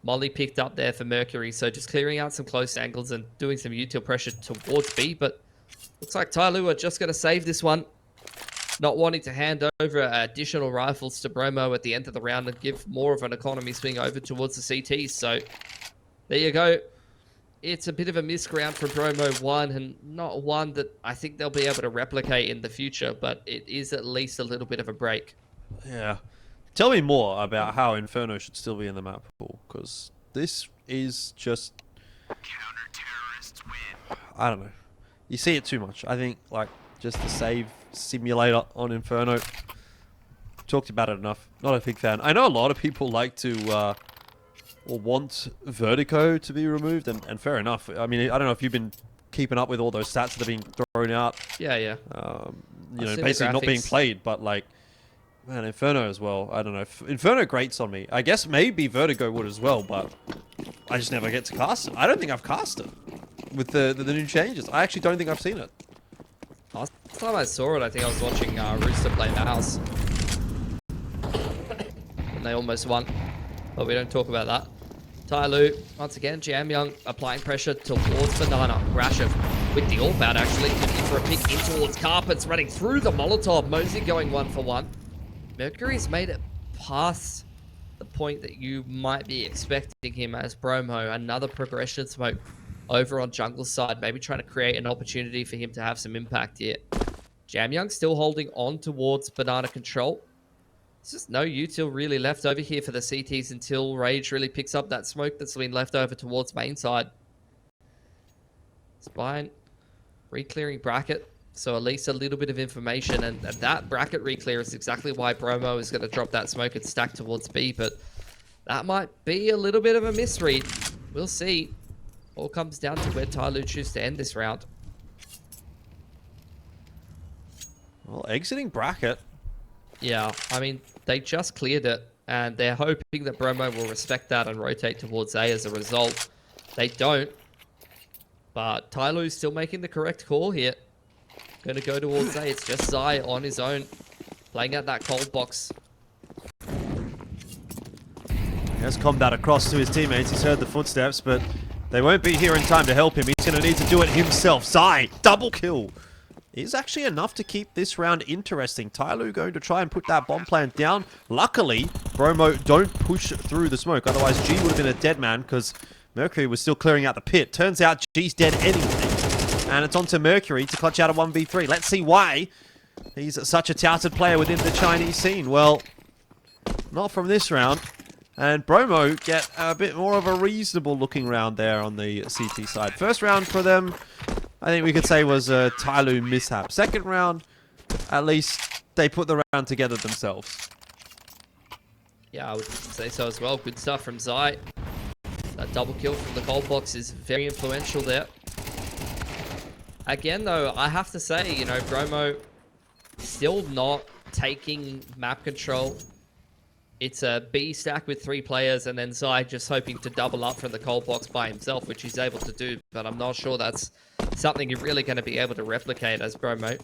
Molly picked up there for Mercury, so just clearing out some close angles and doing some util pressure towards B, but looks like TYLOO are just going to save this one. Not wanting to hand over additional rifles to Bromo at the end of the round and give more of an economy swing over towards the CTs. So there you go. It's a bit of a missed round for Bromo 1, and not one that I think they'll be able to replicate in the future, but it is at least a little bit of a break.
Yeah. Tell me more about how Inferno should still be in the map pool, because this is just...
Counter-terrorists win.
I don't know. You see it too much. I think, like, just the save simulator on Inferno. Talked about it enough. Not a big fan. I know a lot of people like to, or want Vertigo to be removed, and fair enough. I mean, I don't know if you've been keeping up with all those stats that have been thrown out.
Yeah.
You know, basically not being played, but, like, man, Inferno as well. I don't know. Inferno grates on me. I guess maybe Vertigo would as well, but I just never get to cast it. I don't think I've cast it with the new changes. I actually don't think I've seen it.
Last time I saw it, I think I was watching Rooster play Mouse. And they almost won. But we don't talk about that. TYLOO, once again, Jam Young applying pressure towards Banana. Brashov with the AWP out, actually. Looking for a pick in towards Carpets, running through the Molotov. Mosey going 1 for 1. Mercury's made it past the point that you might be expecting him as Bromo. Another progression smoke over on jungle side, maybe trying to create an opportunity for him to have some impact here. Jam Young still holding on towards Banana control. There's just no util really left over here for the CTs until Rage really picks up that smoke that's been left over towards main side. Spine re-clearing bracket, so at least a little bit of information, and that bracket re-clear is exactly why Bromo is going to drop that smoke and stack towards B, but that might be a little bit of a misread. We'll see. All comes down to where TYLOO chooses to end this round.
Well, exiting bracket.
Yeah, I mean, they just cleared it, and they're hoping that Bromo will respect that and rotate towards A as a result. They don't, but TYLOO's still making the correct call here. Going to go towards A. It's just Zai on his own, playing out that cold box.
He has combat across to his teammates. He's heard the footsteps, but they won't be here in time to help him. He's going to need to do it himself. Zai, double kill. Is actually enough to keep this round interesting. TYLOO going to try and put that bomb plant down. Luckily, Bromo don't push through the smoke. Otherwise, G would have been a dead man because Mercury was still clearing out the pit. Turns out G's dead anyway. And it's on to Mercury to clutch out a 1v3. Let's see why. He's such a touted player within the Chinese scene. Well, not from this round. And Bromo get a bit more of a reasonable looking round there on the CT side. First round for them, I think we could say was a TYLOO mishap. Second round, at least they put the round together themselves.
Yeah, I would say so as well. Good stuff from Zai. That double kill from the cold box is very influential there. Again, though, I have to say, you know, Bromo still not taking map control. It's a B stack with 3 players, and then Zai just hoping to double up from the cold box by himself, which he's able to do, but I'm not sure that's something you're really going to be able to replicate as Bromo.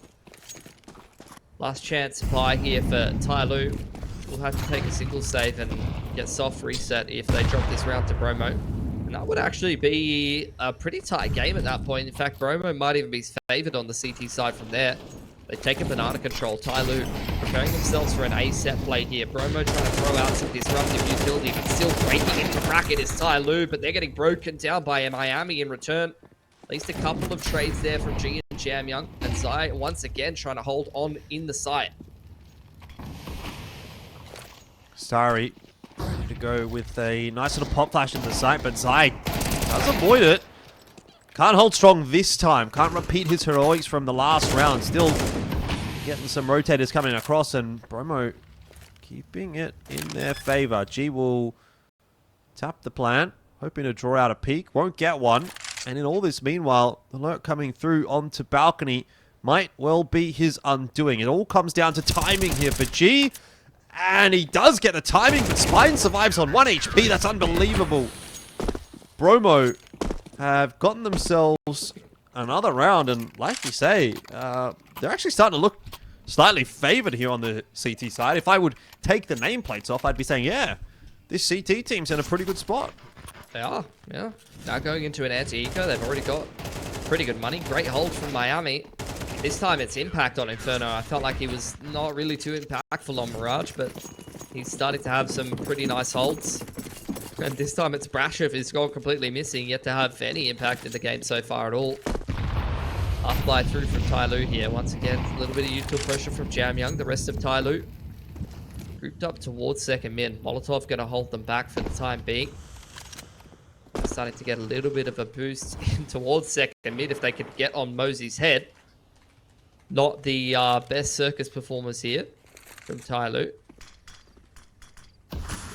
Last chance buy here for TYLOO. Will have to take a single save and get soft reset if they drop this round to Bromo. And that would actually be a pretty tight game at that point. In fact, Bromo might even be favored on the CT side from there. They take a banana control. TYLOO preparing themselves for an A set play here. Bromo trying to throw out some disruptive utility, but still breaking into the bracket is TYLOO, but they're getting broken down by Miami in return. At least a couple of trades there from G and Jamyoung, and Zai once again trying to hold on in the site.
Starry ready to go with a nice little pop flash into the site, but Zai does avoid it. Can't hold strong this time. Can't repeat his heroics from the last round. Still getting some rotators coming across, and Bromo keeping it in their favor. G will tap the plant, hoping to draw out a peek. Won't get one. And in all this meanwhile, the lurk coming through onto balcony might well be his undoing. It all comes down to timing here for G. And he does get the timing, but Spine survives on 1 HP. That's unbelievable. Bromo have gotten themselves another round, and like we say, they're actually starting to look slightly favored here on the CT side. If I would take the nameplates off, I'd be saying, yeah, this CT team's in a pretty good spot.
They are, yeah. Now going into an anti-eco, they've already got pretty good money. Great hold from Miami. This time it's impact on Inferno. I felt like he was not really too impactful on Mirage, but he's starting to have some pretty nice holds. And this time it's Brashov who's gone completely missing, yet to have any impact in the game so far at all. Half buy through from TYLOO here. Once again, a little bit of util pressure from Jamyoung. The rest of TYLOO grouped up towards second mid. Molotov going to hold them back for the time being. They're starting to get a little bit of a boost in towards second mid if they could get on Mosey's head. Not the best circus performers here from TYLOO.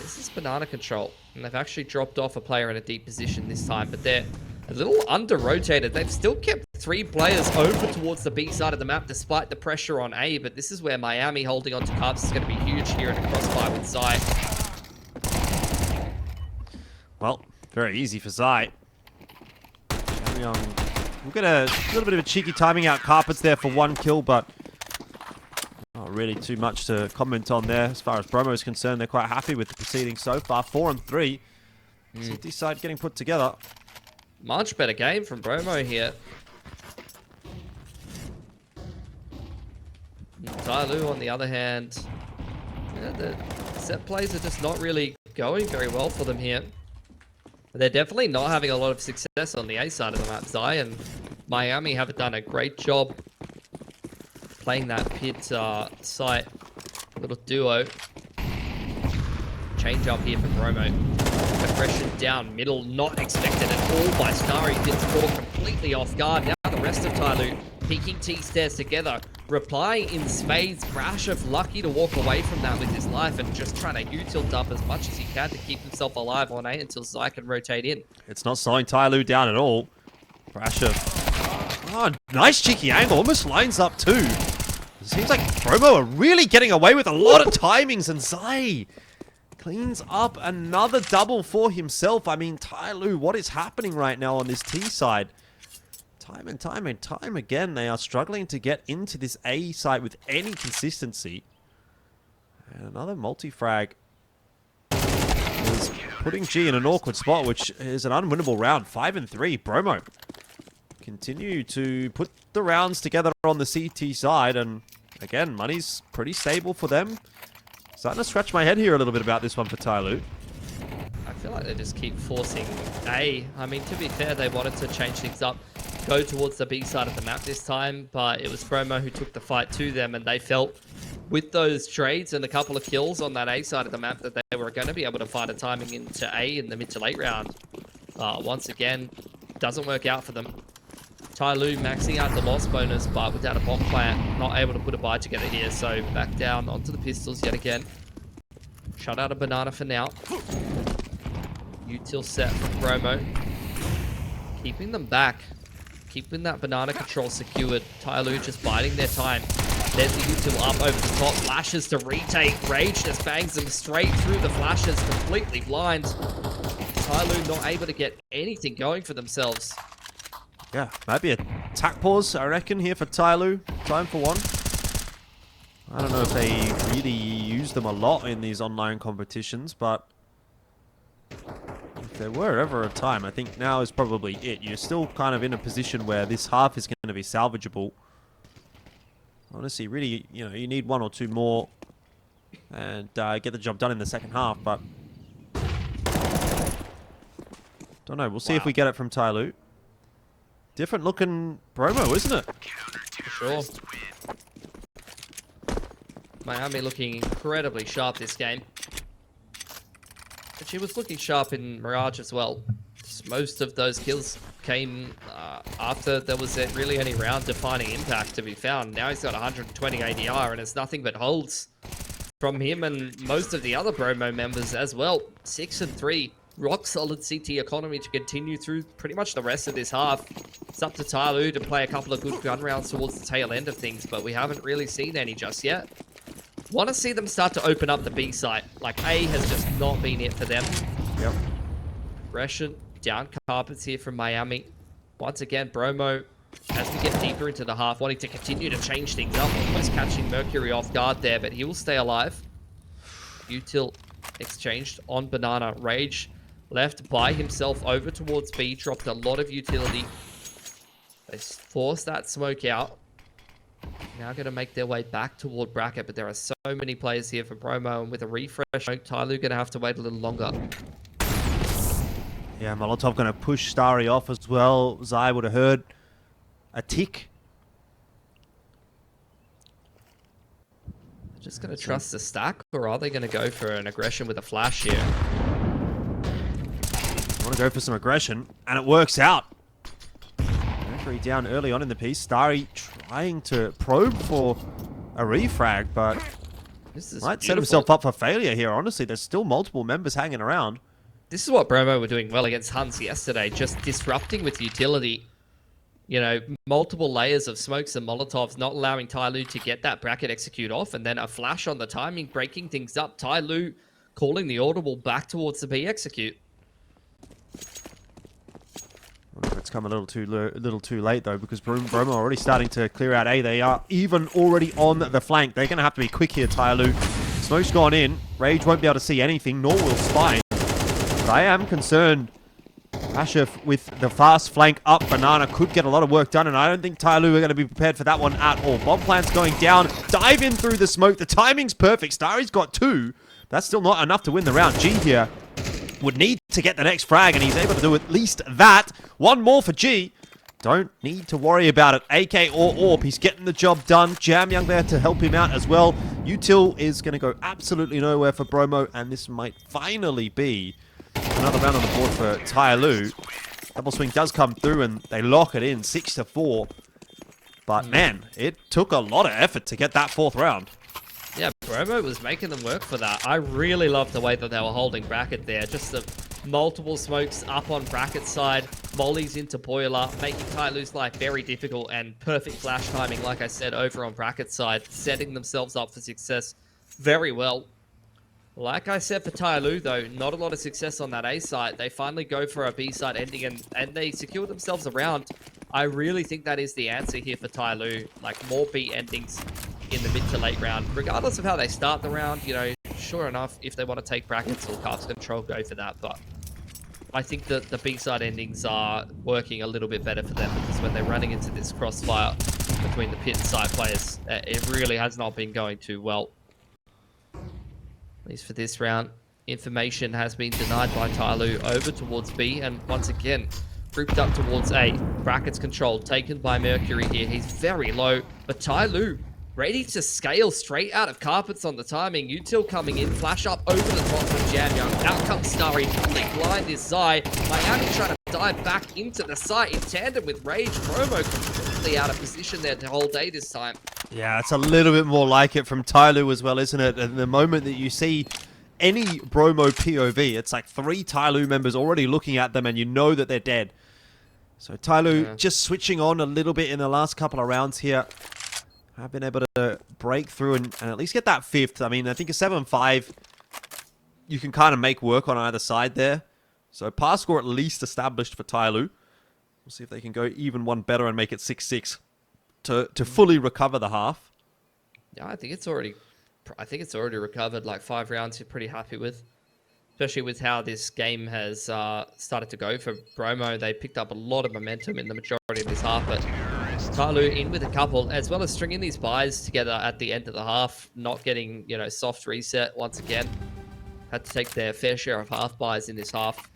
This is banana control, and they've actually dropped off a player in a deep position this time, but they're a little under-rotated. They've still kept 3 players over towards the B side of the map despite the pressure on A, but this is where Miami holding on to Cubs is going to be huge here in a crossfire with Zai.
Well, very easy for Zai. We'll get a little bit of a cheeky timing out carpets there for 1 kill, but not really too much to comment on there. As far as Bromo is concerned, they're quite happy with the proceedings so far. 4 and 3. CT side getting put together.
Much better game from Bromo here. TYLOO, on the other hand, yeah, the set plays are just not really going very well for them here. They're definitely not having a lot of success on the A side of the map. Zai and Miami have done a great job playing that pit site little duo. Change up here for Bromo. Aggression down middle, not expected at all by Starry. Gets caught completely off guard. Now the rest of TYLOO peeking T-stairs together. Replying in spades. Brashov lucky to walk away from that with his life and just trying to util dump as much as he can to keep himself alive on A until Zai can rotate in.
It's not slowing TYLOO down at all. Brashov. Oh, nice cheeky angle. Almost lines up too. It seems like Bromo are really getting away with a lot of timings, and Zai cleans up another double for himself. I mean, TYLOO, what is happening right now on this T side? Time and time again, they are struggling to get into this A site with any consistency. And another multi-frag is putting G in an awkward spot, which is an unwinnable round. 5 and 3. Bromo continue to put the rounds together on the CT side, and again, money's pretty stable for them. Starting to scratch my head here a little bit about this one for TYLOO.
I feel like they just keep forcing A. I mean, to be fair, they wanted to change things up go towards the B side of the map this time, but it was Bromo who took the fight to them, and they felt with those trades and a couple of kills on that A side of the map that they were going to be able to find a timing into A in the mid to late round. Once again, doesn't work out for them. TYLOO maxing out the loss bonus, but without a bomb plant, not able to put a buy together here, so back down onto the pistols yet again. Shut out a banana for now. Util set from Bromo. Keeping them back. Keeping that banana control secured. TYLOO just biding their time. There's the Util up over the top. Flashes to retake. Rage just bangs them straight through the flashes. Completely blind. TYLOO not able to get anything going for themselves.
Yeah, might be a attack pause, I reckon, here for TYLOO. Time for one. I don't know if they really use them a lot in these online competitions, but if there were ever a time, I think now is probably it. You're still kind of in a position where this half is going to be salvageable. Honestly, really, you need one or two more and get the job done in the second half, but don't know. We'll see if we get it from TYLOO. Different looking Bromo, isn't it?
For sure. Miami looking incredibly sharp this game. But she was looking sharp in Mirage as well. Most of those kills came after there was really any round-defining impact to be found. Now he's got 120 ADR, and it's nothing but holds from him and most of the other Bromo members as well. 6 and 3. Rock solid CT economy to continue through pretty much the rest of this half. It's up to TYLOO to play a couple of good gun rounds towards the tail end of things, but we haven't really seen any just yet. Want to see them start to open up the B site. Like, A has just not been it for them.
Yep.
Aggression, down carpets here from Miami. Once again, Bromo, as we get deeper into the half, wanting to continue to change things up. Almost catching Mercury off guard there, but he will stay alive. Util exchanged on Banana. Rage left by himself over towards B, dropped a lot of utility. They forced that smoke out. Now going to make their way back toward bracket, but there are so many players here for Bromo, and with a refresh smoke, TYLOO going to have to wait a little longer.
Yeah, Molotov going to push Starry off as well. Zai would have heard a tick.
Just going to trust the stack, or are they going to go for an aggression with a flash here?
Want to go for some aggression, and it works out. Mercury down early on in the piece. Starry trying to probe for a refrag, but might set himself up for failure here, honestly. There's still multiple members hanging around.
This is what Bromo were doing well against Huns yesterday, just disrupting with utility. You know, multiple layers of smokes and Molotovs, not allowing TYLOO to get that bracket execute off, and then a flash on the timing, breaking things up. TYLOO calling the audible back towards the B execute.
It's come a little too late though, because Bromo already starting to clear out A. They are even already on the flank. They're going to have to be quick here, TYLOO. Smoke's gone in. Rage won't be able to see anything, nor will Spy. But I am concerned. Ashif with the fast flank up. Banana could get a lot of work done, and I don't think TYLOO are going to be prepared for that one at all. Bomb plant's going down. Dive in through the smoke. The timing's perfect. Starry's got 2. That's still not enough to win the round. G here would need to get the next frag, and he's able to do at least that. One more for G. Don't need to worry about it. AK or AWP, he's getting the job done. Jam Young there to help him out as well. Util is going to go absolutely nowhere for Bromo, and this might finally be another round on the board for TYLOO. Double swing does come through, and they lock it in 6-4. But man, it took a lot of effort to get that 4th round.
Yeah, Bromo was making them work for that. I really love the way that they were holding bracket there. Just the multiple smokes up on bracket side, mollies into boiler, making TYLOO's life very difficult, and perfect flash timing, like I said, over on bracket side, setting themselves up for success very well. Like I said for TYLOO, though, not a lot of success on that A side. They finally go for a B side ending, and they secure themselves a round. I really think that is the answer here for TYLOO. Like, more B endings in the mid to late round. Regardless of how they start the round, you know, sure enough, if they want to take brackets or cast control, go for that. But I think that the B side endings are working a little bit better for them, because when they're running into this crossfire between the pit and side players, it really has not been going too well. At least for this round. Information has been denied by TYLOO over towards B, and once again, grouped up towards A. Brackets controlled, taken by Mercury here. He's very low, but TYLOO ready to scale straight out of carpets on the timing. Util coming in, flash up over the top of Jam Young. Out comes Starry, fully blind is Zai. Miami trying to dive back into the site in tandem with Rage. Bromo completely out of position there to hold A this time.
Yeah, it's a little bit more like it from TYLOO as well, isn't it? And the moment that you see any Bromo POV, it's like 3 TYLOO members already looking at them and you know that they're dead. So TYLOO just switching on a little bit in the last couple of rounds here. Have been able to break through and at least get that 5th. I mean, I think a 7-5, you can kind of make work on either side there. So pass score at least established for TYLOO. We'll see if they can go even one better and make it 6-6 to fully recover the half.
Yeah, I think it's already recovered. Like 5 rounds, you're pretty happy with. Especially with how this game has started to go for Bromo. They picked up a lot of momentum in the majority of this half, but TYLOO in with a couple, as well as stringing these buys together at the end of the half, not getting, soft reset once again. Had to take their fair share of half buys in this half.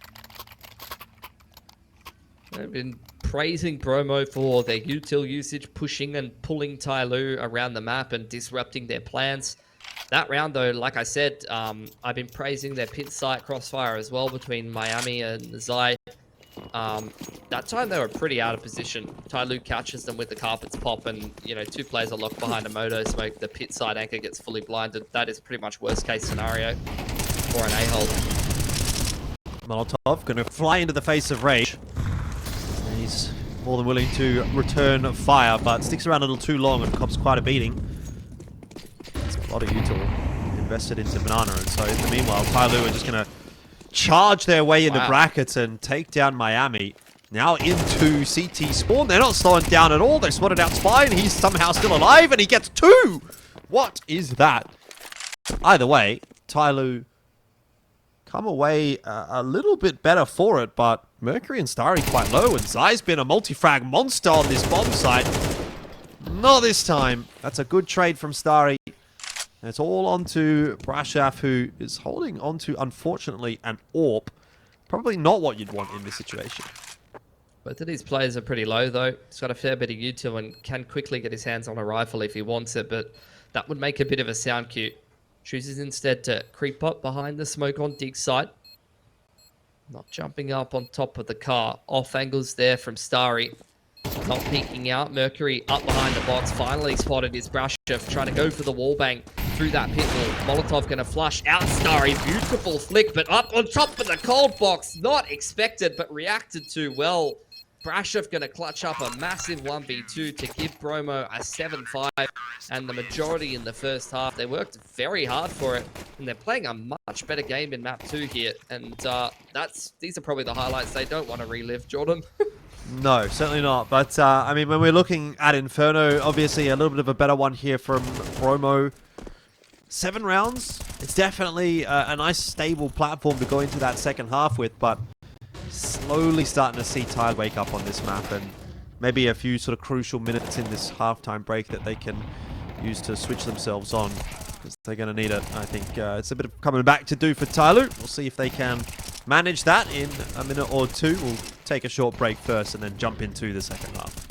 They've been praising Bromo for their util usage, pushing and pulling TYLOO around the map and disrupting their plans. That round, though, like I said, I've been praising their pit site crossfire as well between Miami and Zai. That time they were pretty out of position. TYLOO catches them with the carpets pop and, 2 players are locked behind a moto smoke. The pit side anchor gets fully blinded. That is pretty much worst case scenario for an A-hold.
Molotov going to fly into the face of Rage. He's more than willing to return fire, but sticks around a little too long and cops quite a beating. It's a lot of util invested into Banana, and so in the meanwhile, TYLOO are just going to charge their way into brackets and take down Miami. Now into CT spawn. They're not slowing down at all. They spotted out Spy, and he's somehow still alive, and he gets 2! What is that? Either way, TYLOO come away a little bit better for it, but Mercury and Starry quite low, and Zai's been a multi-frag monster on this bomb site. Not this time. That's a good trade from Starry. And it's all onto Brashaf, who is holding onto, unfortunately, an AWP. Probably not what you'd want in this situation.
Both of these players are pretty low, though. He's got a fair bit of util and can quickly get his hands on a rifle if he wants it, but that would make a bit of a sound cue. Chooses instead to creep up behind the smoke on Dig's side. Not jumping up on top of the car. Off angles there from Starry. Not peeking out. Mercury up behind the box. Finally spotted his Brashov trying to go for the wallbang through that pit wall. Molotov going to flush out Starry. Beautiful flick, but up on top of the cold box. Not expected, but reacted to well. Brashov going to clutch up a massive 1v2 to give Bromo a 7-5 and the majority in the first half. They worked very hard for it, and they're playing a much better game in map 2 here. And these are probably the highlights they don't want to relive, Jordan.
No, certainly not. But, I mean, when we're looking at Inferno, obviously a little bit of a better one here from Bromo. 7 rounds. It's definitely a nice, stable platform to go into that second half with, but slowly starting to see Tide wake up on this map, and maybe a few sort of crucial minutes in this halftime break that they can use to switch themselves on, because they're going to need it. I think it's a bit of coming back to do for TYLOO. We'll see if they can manage that in a minute or two. We'll take a short break first and then jump into the second half.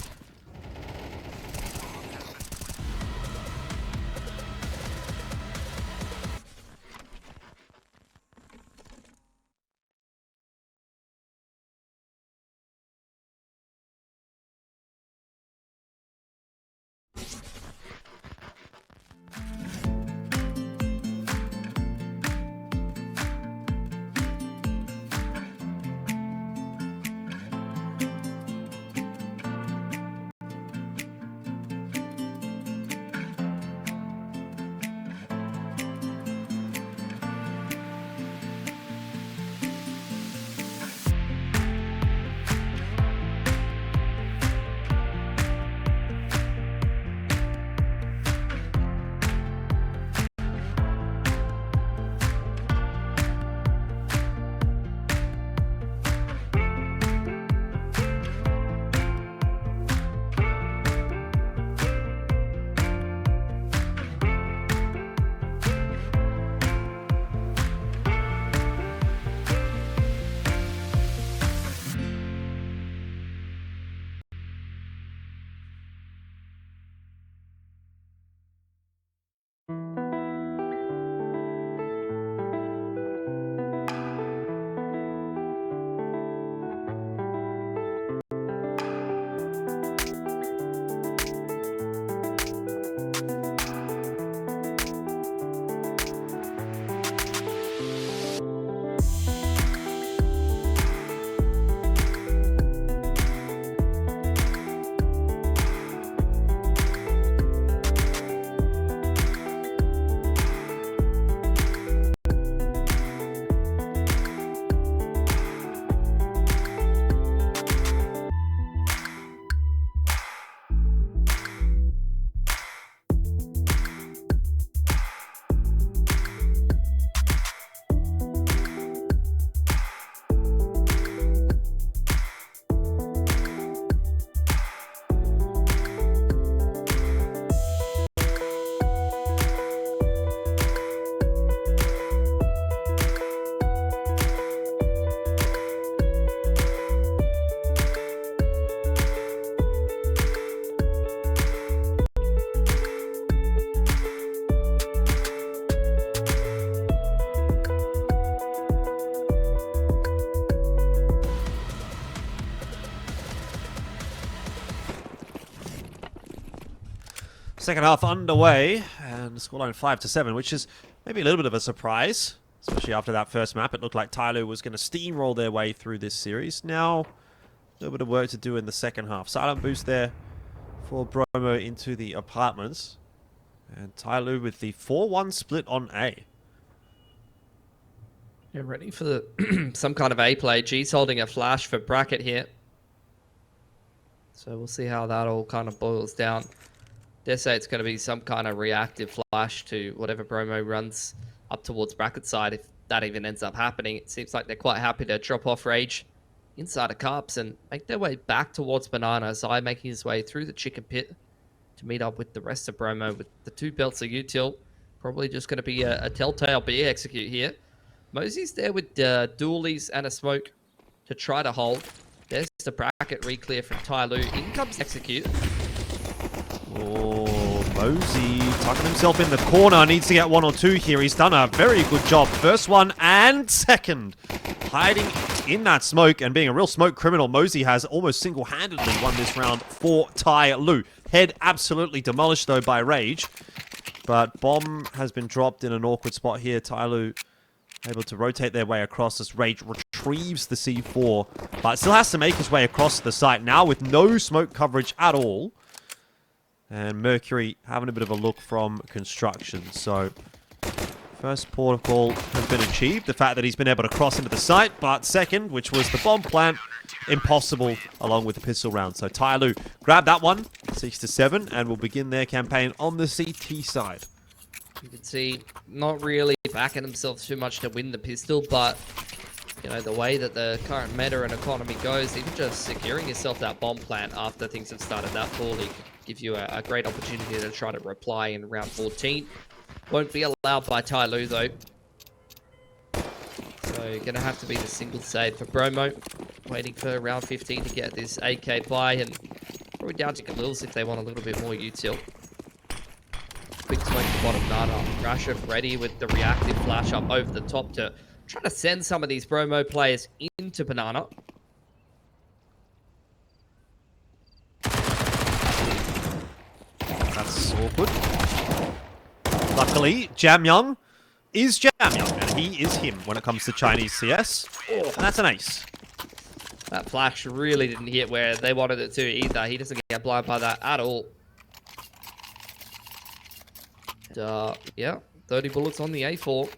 Second half underway, and the scoreline 5-7, which is maybe a little bit of a surprise, especially after that first map. It looked like TYLOO was going to steamroll their way through this series. Now, a little bit of work to do in the second half. Silent boost there for Bromo into the apartments, and TYLOO with the 4-1 split on A.
Yeah, ready for the some kind of A play. G's holding a flash for bracket here. So we'll see how that all kind of boils down. Dare say it's going to be some kind of reactive flash to whatever Bromo runs up towards bracket side, if that even ends up happening. It seems like they're quite happy to drop off Rage inside of Carps and make their way back towards Banana. Zai making his way through the chicken pit to meet up with the rest of Bromo with the 2 belts of util. Probably just going to be a telltale B execute here. Mosey's there with dualies and a smoke to try to hold. There's the bracket re-clear from TYLOO. In comes execute.
Oh, Mosey tucking himself in the corner. Needs to get 1 or 2 here. He's done a very good job. First one and second. Hiding in that smoke and being a real smoke criminal. Mosey has almost single-handedly won this round for TYLOO. Head absolutely demolished, though, by Rage. But bomb has been dropped in an awkward spot here. TYLOO able to rotate their way across as Rage retrieves the C4. But still has to make his way across the site now with no smoke coverage at all. And Mercury having a bit of a look from construction. So, first port of call has been achieved. The fact that he's been able to cross into the site. But second, which was the bomb plant, impossible along with the pistol round. So TYLOO grab that one, 6-7, and will begin their campaign on the CT side.
You can see not really backing themselves too much to win the pistol, but you know, the way that the current meta and economy goes, even just securing yourself that bomb plant after things have started that poorly could give you a great opportunity to try to reply in round 14. Won't be allowed by TYLOO though. So gonna have to be the single save for Bromo. Waiting for round 15 to get this AK by, and probably down to Galils if they want a little bit more util. Quick smoke to bottom Nana. Rashif ready with the reactive flash up over the top to try to send some of these Bromo players into Banana.
That's awkward. Luckily, Jamyoung is Jamyoung, and he is him when it comes to Chinese CS. And that's an ace.
That flash really didn't hit where they wanted it to either. He doesn't get blind by that at all. Yeah, 30 bullets on the A4.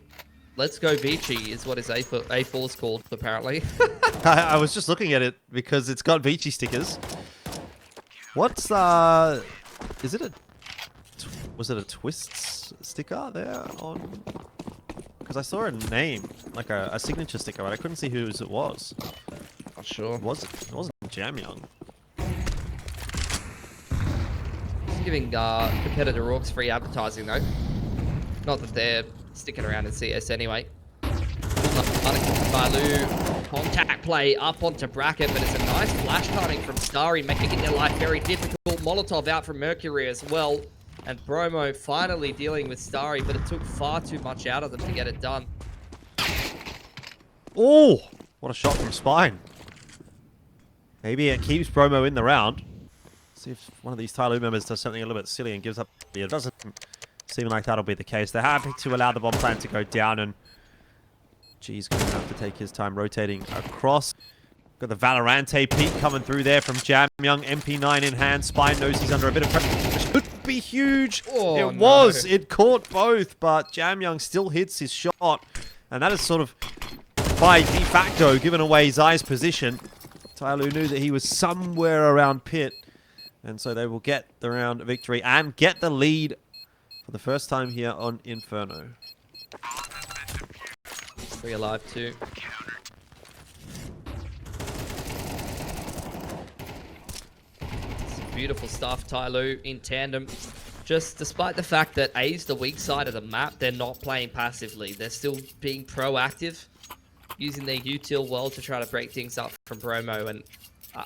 Let's go Vici is what his A4 is called, apparently.
I was just looking at it because it's got Vici stickers. What's, is it a, was it a Twists sticker there on, because I saw a name, like a signature sticker, but I couldn't see whose it was.
Not sure.
It wasn't Jamyoung.
Giving competitor orcs free advertising though. Not that they're sticking around in CS anyway. TYLOO contact play up onto bracket, but it's a nice flash cutting from Starry, making their life very difficult. Molotov out from Mercury as well. And Bromo finally dealing with Starry, but it took far too much out of them to get it done.
Oh, what a shot from Spine. Maybe it keeps Bromo in the round. See if one of these TYLOO members does something a little bit silly and gives up. It doesn't seem like that'll be the case. They're happy to allow the bomb plant to go down, and G's going to have to take his time rotating across. Got the Valorante peek coming through there from Jamyoung. MP9 in hand. Spine knows he's under a bit of pressure. Should be huge.
Oh,
it was. It caught both, but Jamyoung still hits his shot, and that is sort of by de facto given away Zai's position. TYLOO knew that he was somewhere around pit. And so they will get the round victory and get the lead for the first time here on Inferno.
3 alive too. Some beautiful stuff, TYLOO in tandem. Just despite the fact that A's the weak side of the map, they're not playing passively. They're still being proactive, using their util well to try to break things up from Bromo. And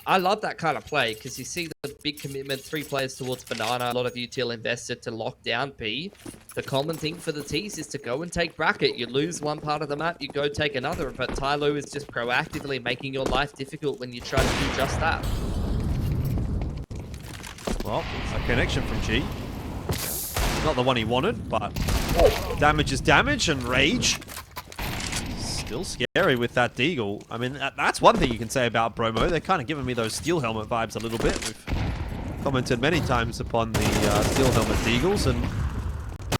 I love that kind of play because you see the big commitment, 3 players towards Banana, a lot of util invested to lock down B. The common thing for the T's is to go and take bracket. You lose one part of the map, you go take another, but TYLOO is just proactively making your life difficult when you try to do just that.
Well, a connection from G. Not the one he wanted, but damage is damage, and Rage still scary with that Deagle. I mean, that's one thing you can say about Bromo. They're kind of giving me those Steel Helmet vibes a little bit. We've commented many times upon the Steel Helmet Deagles, and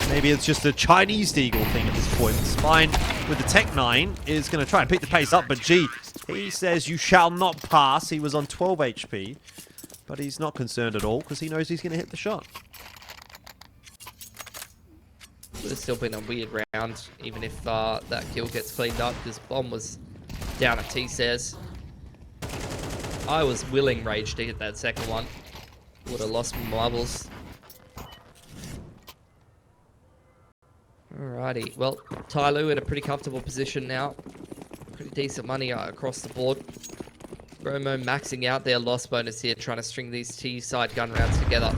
maybe it's just a Chinese Deagle thing at this point. Spine with the Tech 9 is going to try and pick the pace up, but G, he says you shall not pass. He was on 12 HP, but he's not concerned at all because he knows he's going to hit the shot.
It's still been a weird round, even if that kill gets cleaned up, because Bomb was down at T-Says. I was willing Rage to hit that second one. Would have lost my marbles. Alrighty, well, TYLOO in a pretty comfortable position now. Pretty decent money across the board. Bromo maxing out their loss bonus here, trying to string these T-side gun rounds together.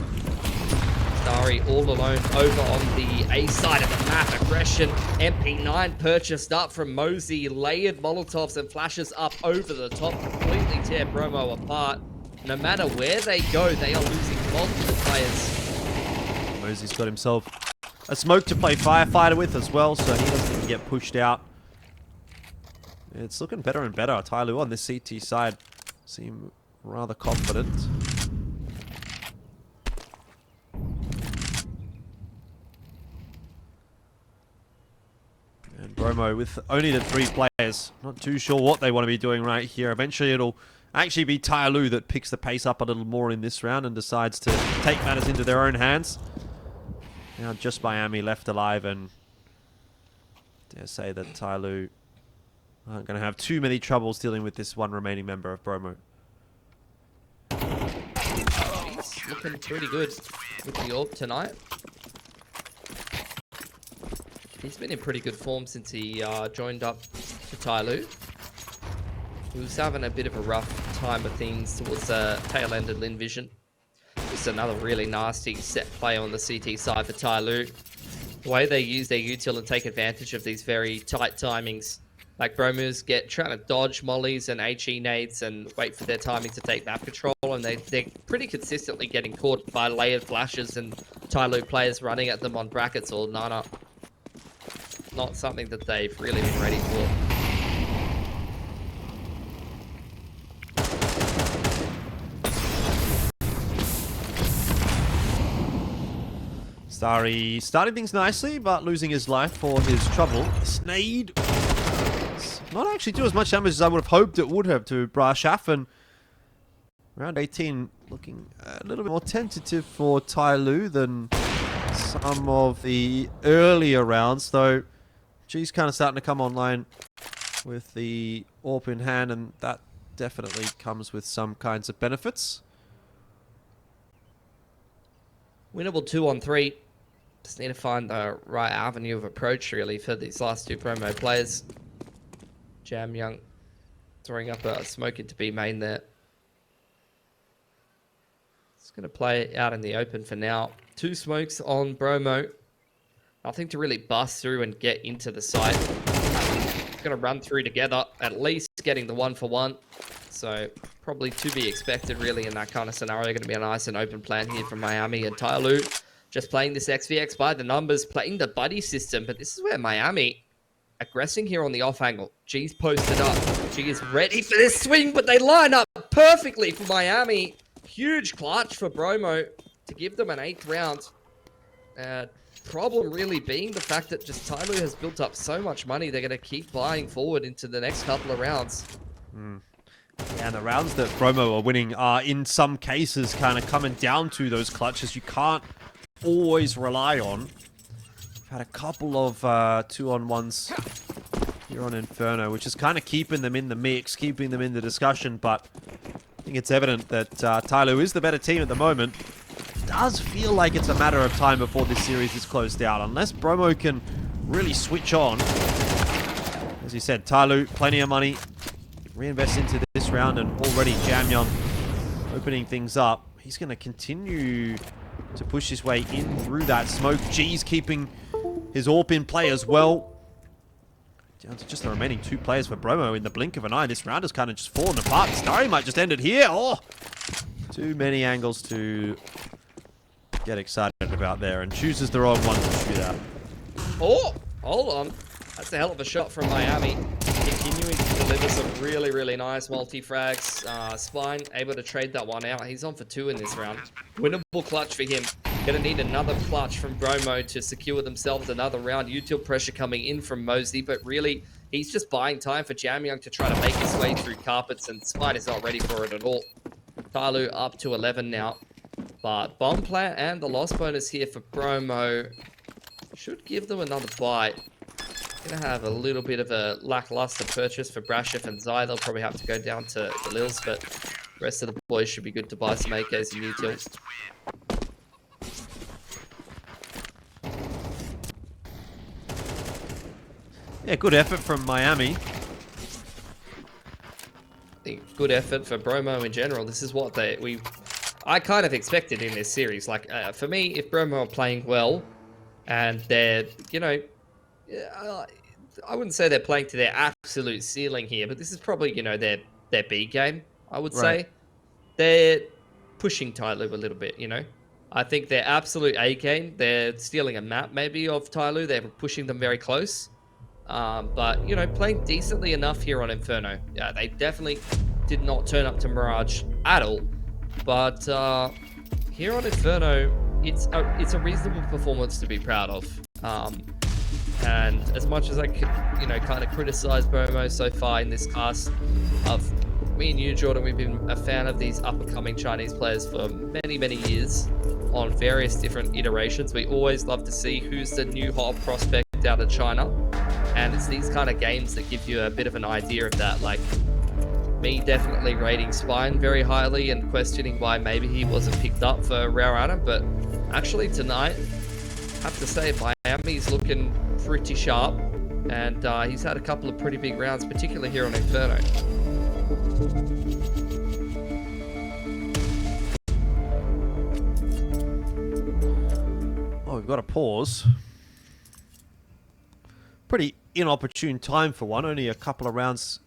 Starry all alone over on the A side of the map. Aggression, MP9 purchased up from Mosey. Layered Molotovs and flashes up over the top. Completely tear Bromo apart. No matter where they go, they are losing multiple players.
Mosey's got himself a smoke to play Firefighter with as well, so he doesn't even get pushed out. It's looking better and better. TYLOO on this CT side seem rather confident. And Bromo with only the 3 players. Not too sure what they want to be doing right here. Eventually it'll actually be TYLOO that picks the pace up a little more in this round and decides to take matters into their own hands. Now just Miami left alive, and dare say that TYLOO aren't going to have too many troubles dealing with this one remaining member of Bromo.
He's looking pretty good with the AWP tonight. He's been in pretty good form since he joined up to TYLOO. He was having a bit of a rough time of things towards the tail end of Lin Vision. Just another really nasty set play on the CT side for TYLOO. The way they use their util and take advantage of these very tight timings. Like Bromos trying to dodge mollies and HE nades and wait for their timing to take map control, and they're pretty consistently getting caught by layered flashes and TYLOO players running at them on brackets or nana. Not something that they've really been ready for.
Starry starting things nicely, but losing his life for his trouble. Snade. Not actually do as much damage as I would have hoped it would have to Brashaf, and round 18 looking a little bit more tentative for TYLOO than some of the earlier rounds, though G's kind of starting to come online with the AWP in hand, and that definitely comes with some kinds of benefits.
Winnable 2-on-3. Just need to find the right avenue of approach, really, for these last 2 promo players. Jam Young throwing up a smoke into B main there. It's going to play out in the open for now. 2 smokes on Bromo. Nothing to really bust through and get into the site. Going to run through together, at least getting the 1-for-1. So probably to be expected, really, in that kind of scenario. Going to be a nice and open plan here from Miami, and TYLOO just playing this XVX by the numbers, playing the buddy system. But this is where Miami aggressing here on the off angle. G's posted up. G is ready for this swing, but they line up perfectly for Miami. Huge clutch for Bromo to give them an 8th round. Problem really being the fact that just TYLOO has built up so much money, they're going to keep buying forward into the next couple of rounds.
Yeah, and the rounds that Bromo are winning are in some cases kind of coming down to those clutches you can't always rely on. Had a couple of 2-on-1s here on Inferno, which is kind of keeping them in the mix, keeping them in the discussion, but I think it's evident that TYLOO is the better team at the moment. It does feel like it's a matter of time before this series is closed out, unless Bromo can really switch on. As you said, TYLOO, plenty of money, reinvest into this round, and already Jam Young opening things up. He's going to continue to push his way in through that smoke. G's keeping his AWP in play as well. Down to just the remaining 2 players for Bromo in the blink of an eye. This round has kind of just fallen apart. Starry might just end it here. Oh, too many angles to get excited about. scope out there and chooses the wrong one to shoot at.
Oh, hold on. That's a hell of a shot from Miami. Continuing to deliver some really, really nice multi-frags. Spine able to trade that one out. He's on for 2 in this round. Winnable clutch for him. Gonna need another clutch from Bromo to secure themselves another round. Util pressure coming in from Mosey, but really, he's just buying time for Jamyoung to try to make his way through carpets, and Spine is not ready for it at all. TYLOO up to 11 now. But bomb plant and the loss bonus here for Bromo should give them another bite. Gonna have a little bit of a lackluster purchase for Brashif and Zai. They'll probably have to go down to the Lils, but the rest of the boys should be good to buy some AKs and Util.
Yeah, good effort from Miami.
I think good effort for Bromo in general. This is what I kind of expected in this series. Like, for me, if Bromo are playing well, and they're, you know, I wouldn't say they're playing to their absolute ceiling here, but this is probably, you know, their B game, I would say. They're pushing TYLOO a little bit, you know. I think their absolute A game, they're stealing a map maybe of TYLOO. They're pushing them very close. But, you know, playing decently enough here on Inferno. Yeah, they definitely did not turn up to Mirage at all. But here on Inferno, it's a reasonable performance to be proud of. And as much as I could, you know, kind of criticize Bromo so far in this cast, me and you, Jordan, we've been a fan of these up-and-coming Chinese players for many, many years on various different iterations. We always love to see who's the new hot prospect out of China. And it's these kind of games that give you a bit of an idea of that. Like, me definitely rating Spine very highly and questioning why maybe he wasn't picked up for Round. But actually tonight, I have to say Miami's looking pretty sharp. And he's had a couple of pretty big rounds, particularly here on Inferno.
Oh, we've got a pause. Pretty inopportune time for one. Only a couple of rounds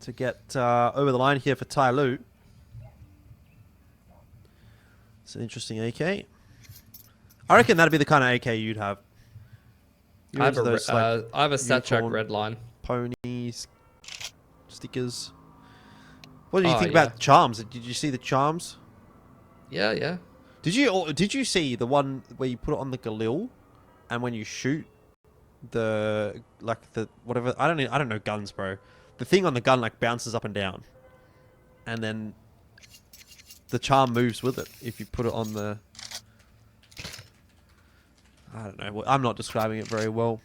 to get over the line here for TYLOO. It's an interesting AK. I reckon that'd be the kind of AK you'd have.
I have a stat check red line.
Ponies, stickers. What do you think about charms? Did you see the charms?
Yeah.
Did you see the one where you put it on the Galil, and when you shoot the whatever, I don't know guns, bro. The thing on the gun like bounces up and down, and then the charm moves with it if you put it on the. I don't know. I'm not describing it very well.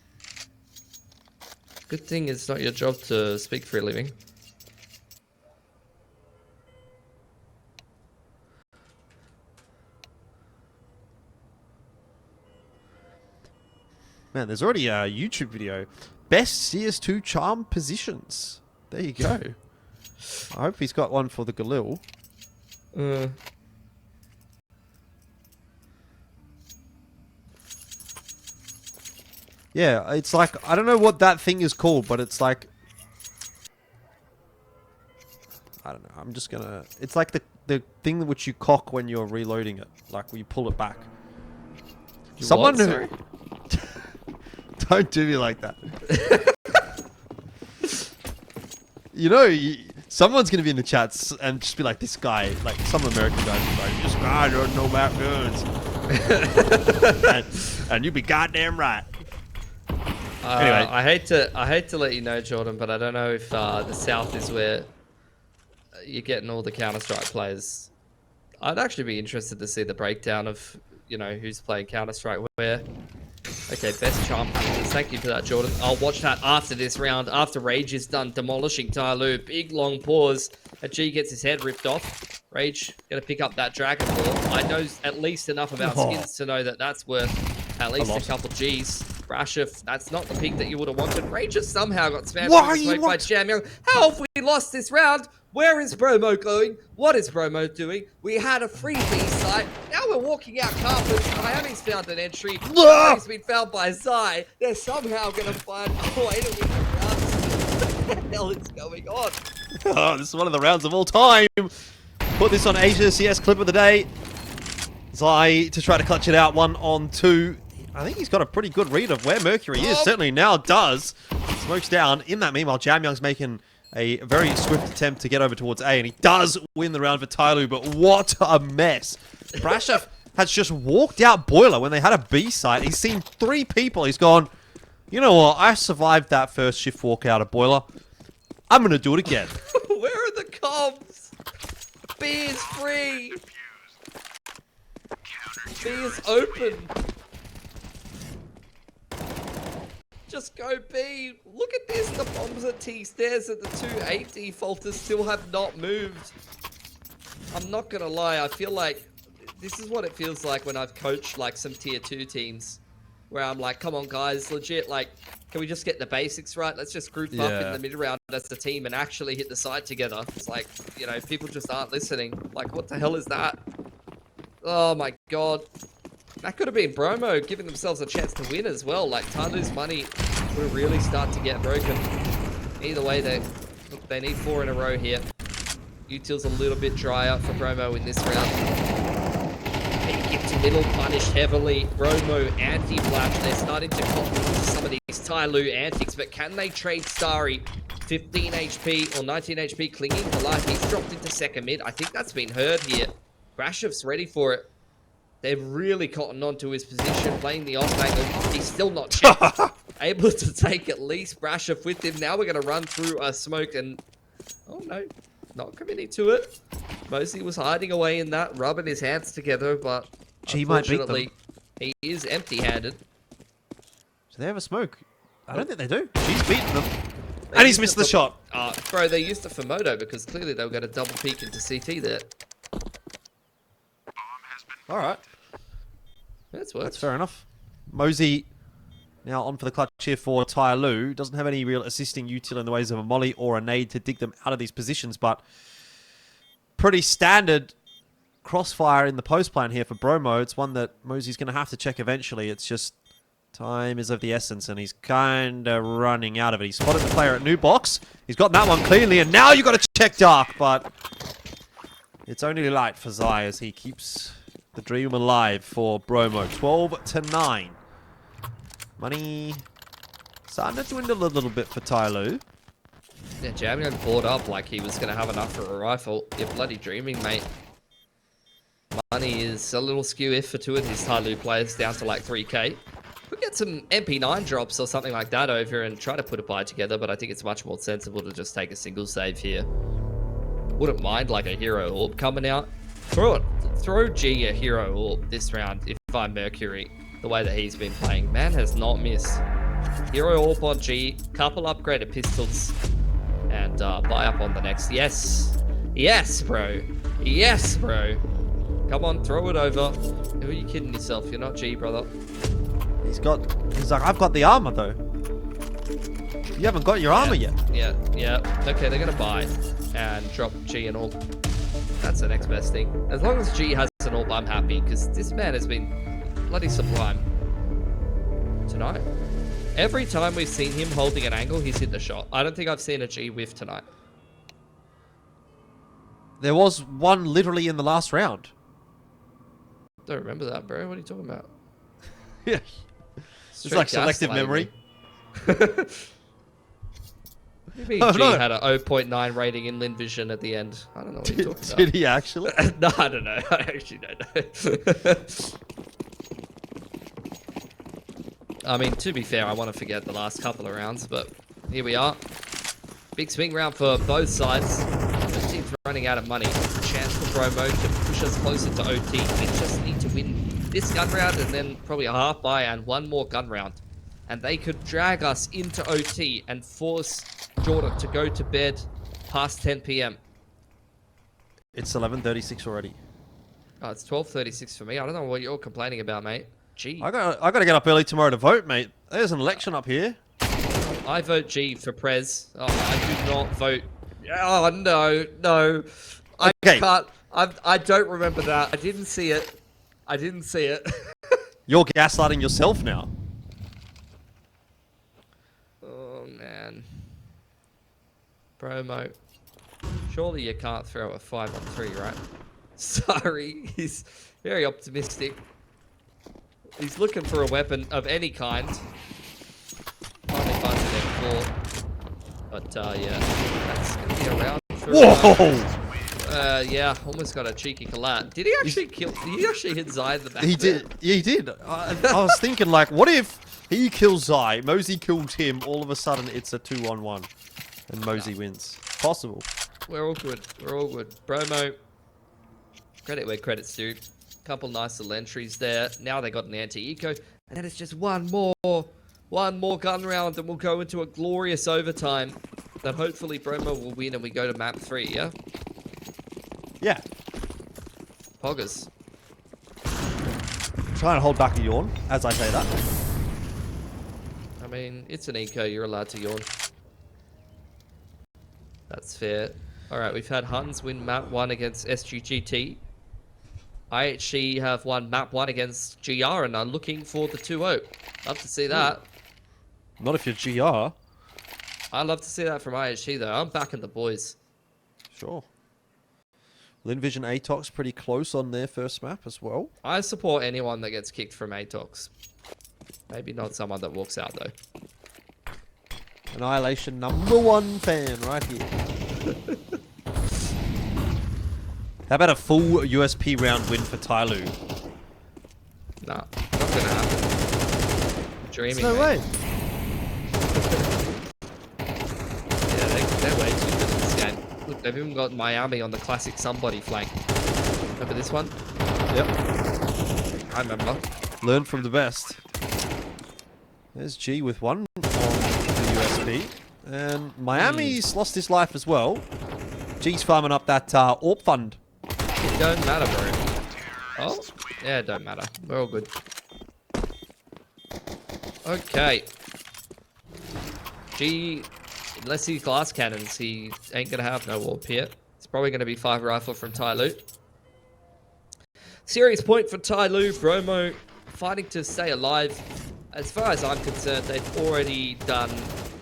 Good thing it's not your job to speak for a living.
Man, there's already a YouTube video. Best CS2 charm positions. There you go. I hope he's got one for the Galil. Yeah, it's like, I don't know what that thing is called, but it's like, I don't know. I'm just gonna, it's like the thing which you cock when you're reloading it. Like, when you pull it back. Someone who... Don't do me like that. You know, someone's going to be in the chats and just be like, this guy, like some American guy, like, this guy don't know about guns. and you be goddamn right. Anyway.
I hate to let you know, Jordan, but I don't know if the South is where you're getting all the Counter-Strike players. I'd actually be interested to see the breakdown of, you know, who's playing Counter-Strike where. Okay, best charm. Thank you for that, Jordan. I'll watch that after this round, after Rage is done demolishing TYLOO. Big long pause. A G gets his head ripped off. Rage gonna pick up that Dragon Ball. I know at least enough about skins to know that that's worth at least a couple Gs. Brashif, that's not the pick that you would have wanted. Rage has somehow got spammed by Jamyoung. How have we lost this round? Where is Bromo going? What is Bromo doing? We had a free B site. Now we're walking out carpets. Miami's found an entry. Miami's been found by Zai. They're somehow going to find a way to win the round. What the hell is going on?
Oh, this is one of the rounds of all time. Put this on Asia CS clip of the day. Zai to try to clutch it out 1 on 2. I think he's got a pretty good read of where Mercury is. Certainly now does. Smokes down. In that meanwhile, Jamyoung's making a very swift attempt to get over towards A, and he does win the round for TYLOO, but what a mess. Brashov has just walked out Boiler when they had a B site. He's seen 3 people. He's gone, you know what, I survived that first shift walk out of Boiler. I'm going to do it again.
Where are the comms? B is free. B is open. Just go B. Look at this. The bombs at T stairs at the 2-8 defaulters still have not moved. I'm not going to lie. I feel like this is what it feels like when I've coached like some tier 2 teams where I'm like, come on guys, legit, like, can we just get the basics right? Let's just group up in the mid round as a team and actually hit the side together. It's like, you know, people just aren't listening. Like, what the hell is that? Oh my god. That could have been Bromo giving themselves a chance to win as well. Like, TYLOO's money will really start to get broken. Either way, they need 4 in a row here. Util's a little bit drier for Bromo in this round. They get to middle, punished heavily. Bromo anti-flash. They're starting to copy some of these TYLOO antics, but can they trade Starry? 15 HP or 19 HP clinging to life. He's dropped into second mid. I think that's been heard here. Brashov's ready for it. They've really cottoned onto his position, playing the off angle. He's still not checked. Able to take at least Brashov with him. Now we're going to run through a smoke and... Oh no, not committing to it. Mosey was hiding away in that, rubbing his hands together, but
G might beat them.
unfortunately, he is empty-handed.
Do they have a smoke? I don't think they do. She's beaten them. And he's missed the shot.
Bro, they used it for Moto because clearly they were going to double peek into CT there.
Alright.
That's
fair enough. Mosey now on for the clutch here for TYLOO. Doesn't have any real assisting util in the ways of a molly or a nade to dig them out of these positions, but pretty standard crossfire in the post plan here for Bromo. It's one that Mosey's going to have to check eventually. It's just time is of the essence, and he's kind of running out of it. He spotted the player at new box. He's got that one cleanly, and now you've got to check dark, but it's only light for Zai as he keeps the dream alive for Bromo. 12-9. Money starting to dwindle a little bit for TYLOO.
Yeah, Jamio bought up like he was going to have enough for a rifle. You're bloody dreaming, mate. Money is a little skew if for 2 of these TYLOO players down to like 3k. Could get some MP9 drops or something like that over and try to put a buy together, but I think it's much more sensible to just take a single save here. Wouldn't mind like a hero orb coming out. Throw G a hero orb this round if I'm Mercury, the way that he's been playing. Man has not missed. Hero orb on G, couple upgraded pistols, and buy up on the next. Yes. Yes, bro. Yes, bro. Come on, throw it over. Who are you kidding yourself? You're not G, brother.
He's like, I've got the armor though. You haven't got your armor yet.
Yeah. Okay, they're gonna buy and drop G and orb. That's the next best thing. As long as G has an orb, I'm happy, because this man has been bloody sublime tonight. Every time we've seen him holding an angle, he's hit the shot. I don't think I've seen a G whiff tonight.
There was one literally in the last round.
Don't remember that, bro. What are you talking about?
Yeah. It's like selective memory.
Maybe G had a 0.9 rating in Lin Vision at the end. I don't know what you're talking about.
Did he actually?
No, I don't know. I actually don't know. I mean, to be fair, I want to forget the last couple of rounds, but here we are. Big swing round for both sides. Both teams running out of money. Chance for Bromo to push us closer to OT. They just need to win this gun round and then probably a half buy and one more gun round. And they could drag us into OT and force Jordan to go to bed past 10 p.m.
It's 11:36 already.
Oh, it's 12:36 for me. I don't know what you're complaining about, mate. Gee.
I gotta get up early tomorrow to vote, mate. There's an election up here.
I vote G for Prez. Oh, I do not vote. Oh, no. I can't. I don't remember that. I didn't see it.
You're gaslighting yourself now.
Oh, man. Bromo. Surely you can't throw a 5-on-3, right? Sorry, he's very optimistic. He's looking for a weapon of any kind. Finally finds an M4. But yeah, that's gonna be a round for.
Whoa!
Yeah, almost got a cheeky collat. Did he actually kill? Did he actually hit Zai in the back?
He
there?
did. Yeah, he did. I was thinking, like, what if he kills Zai, Mosey kills him, all of a sudden it's a 2-on-1, and Mosey wins. Possible.
We're all good. We're all good. Bromo, credit where credit's due. Couple nice little entries there. Now they got an anti-eco, and then it's just one more gun round, and we'll go into a glorious overtime. That hopefully Bromo will win, and we go to map 3. Yeah.
Yeah.
Poggers.
Trying to hold back a yawn as I say that.
I mean, it's an eco. You're allowed to yawn. That's fair. All right, we've had Huns win map 1 against SGGT. IHC have won map 1 against GR and are looking for the 2-0. Love to see that.
Not if you're GR.
I'd love to see that from IHC though. I'm backing the boys.
Sure. Linvision Atox pretty close on their first map as well.
I support anyone that gets kicked from Atox. Maybe not someone that walks out though.
Annihilation #1 fan right here. How about a full USP round win for TYLOO?
Nah, not gonna happen. Dreaming.
No
mate.
way.
Yeah, they're way too good at this game. Look, they've even got Miami on the classic somebody flank. Remember this one?
Yep.
I remember.
Learn from the best. There's G with one on the USP. And Miami's lost his life as well. G's farming up that AWP fund.
It don't matter, bro. Oh, yeah, it don't matter. We're all good. Okay. G, unless he's glass cannons, he ain't gonna have no warp here. It's probably gonna be 5 rifle from TYLOO. Serious point for TYLOO. Bromo fighting to stay alive. As far as I'm concerned, they've already done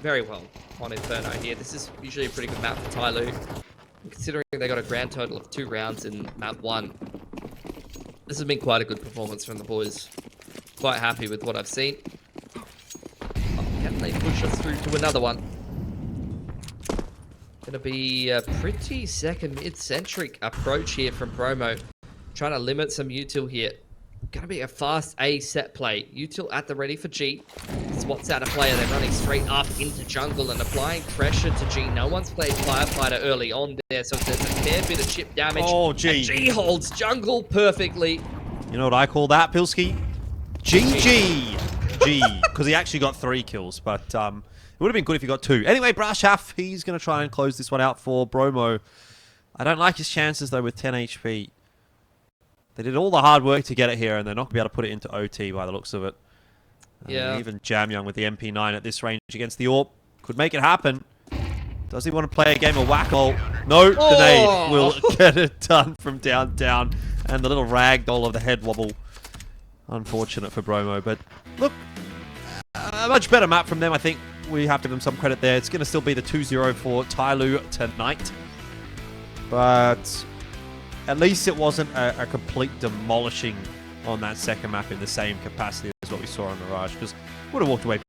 very well on Inferno here. This is usually a pretty good map for TYLOO. Considering they got a grand total of 2 rounds in map 1. This has been quite a good performance from the boys. Quite happy with what I've seen. Oh, can they push us through to another one? Gonna be a pretty second mid-centric approach here from Bromo. Trying to limit some util here. Gonna be a fast A set play. Util at the ready for G. Spots out a player. They're running straight up into jungle and applying pressure to G. No one's played Firefighter early on there, so there's a fair bit of chip damage.
Oh, G.
And G holds jungle perfectly.
You know what I call that, Pilski? GG! G. Because he actually got 3 kills, but it would have been good if he got 2. Anyway, Brashaf, he's going to try and close this one out for Bromo. I don't like his chances, though, with 10 HP. They did all the hard work to get it here, and they're not going to be able to put it into OT by the looks of it.
Yeah.
Even Jam Young with the MP9 at this range against the AWP could make it happen. Does he want to play a game of whack-a-hole? No, Grenade will get it done from downtown. And the little ragdoll of the head wobble. Unfortunate for Bromo, but look, a much better map from them. I think we have to give them some credit there. It's going to still be the 2-0 for TYLOO tonight. But at least it wasn't a complete demolishing on that second map in the same capacity as what we saw on Mirage, because would have walked away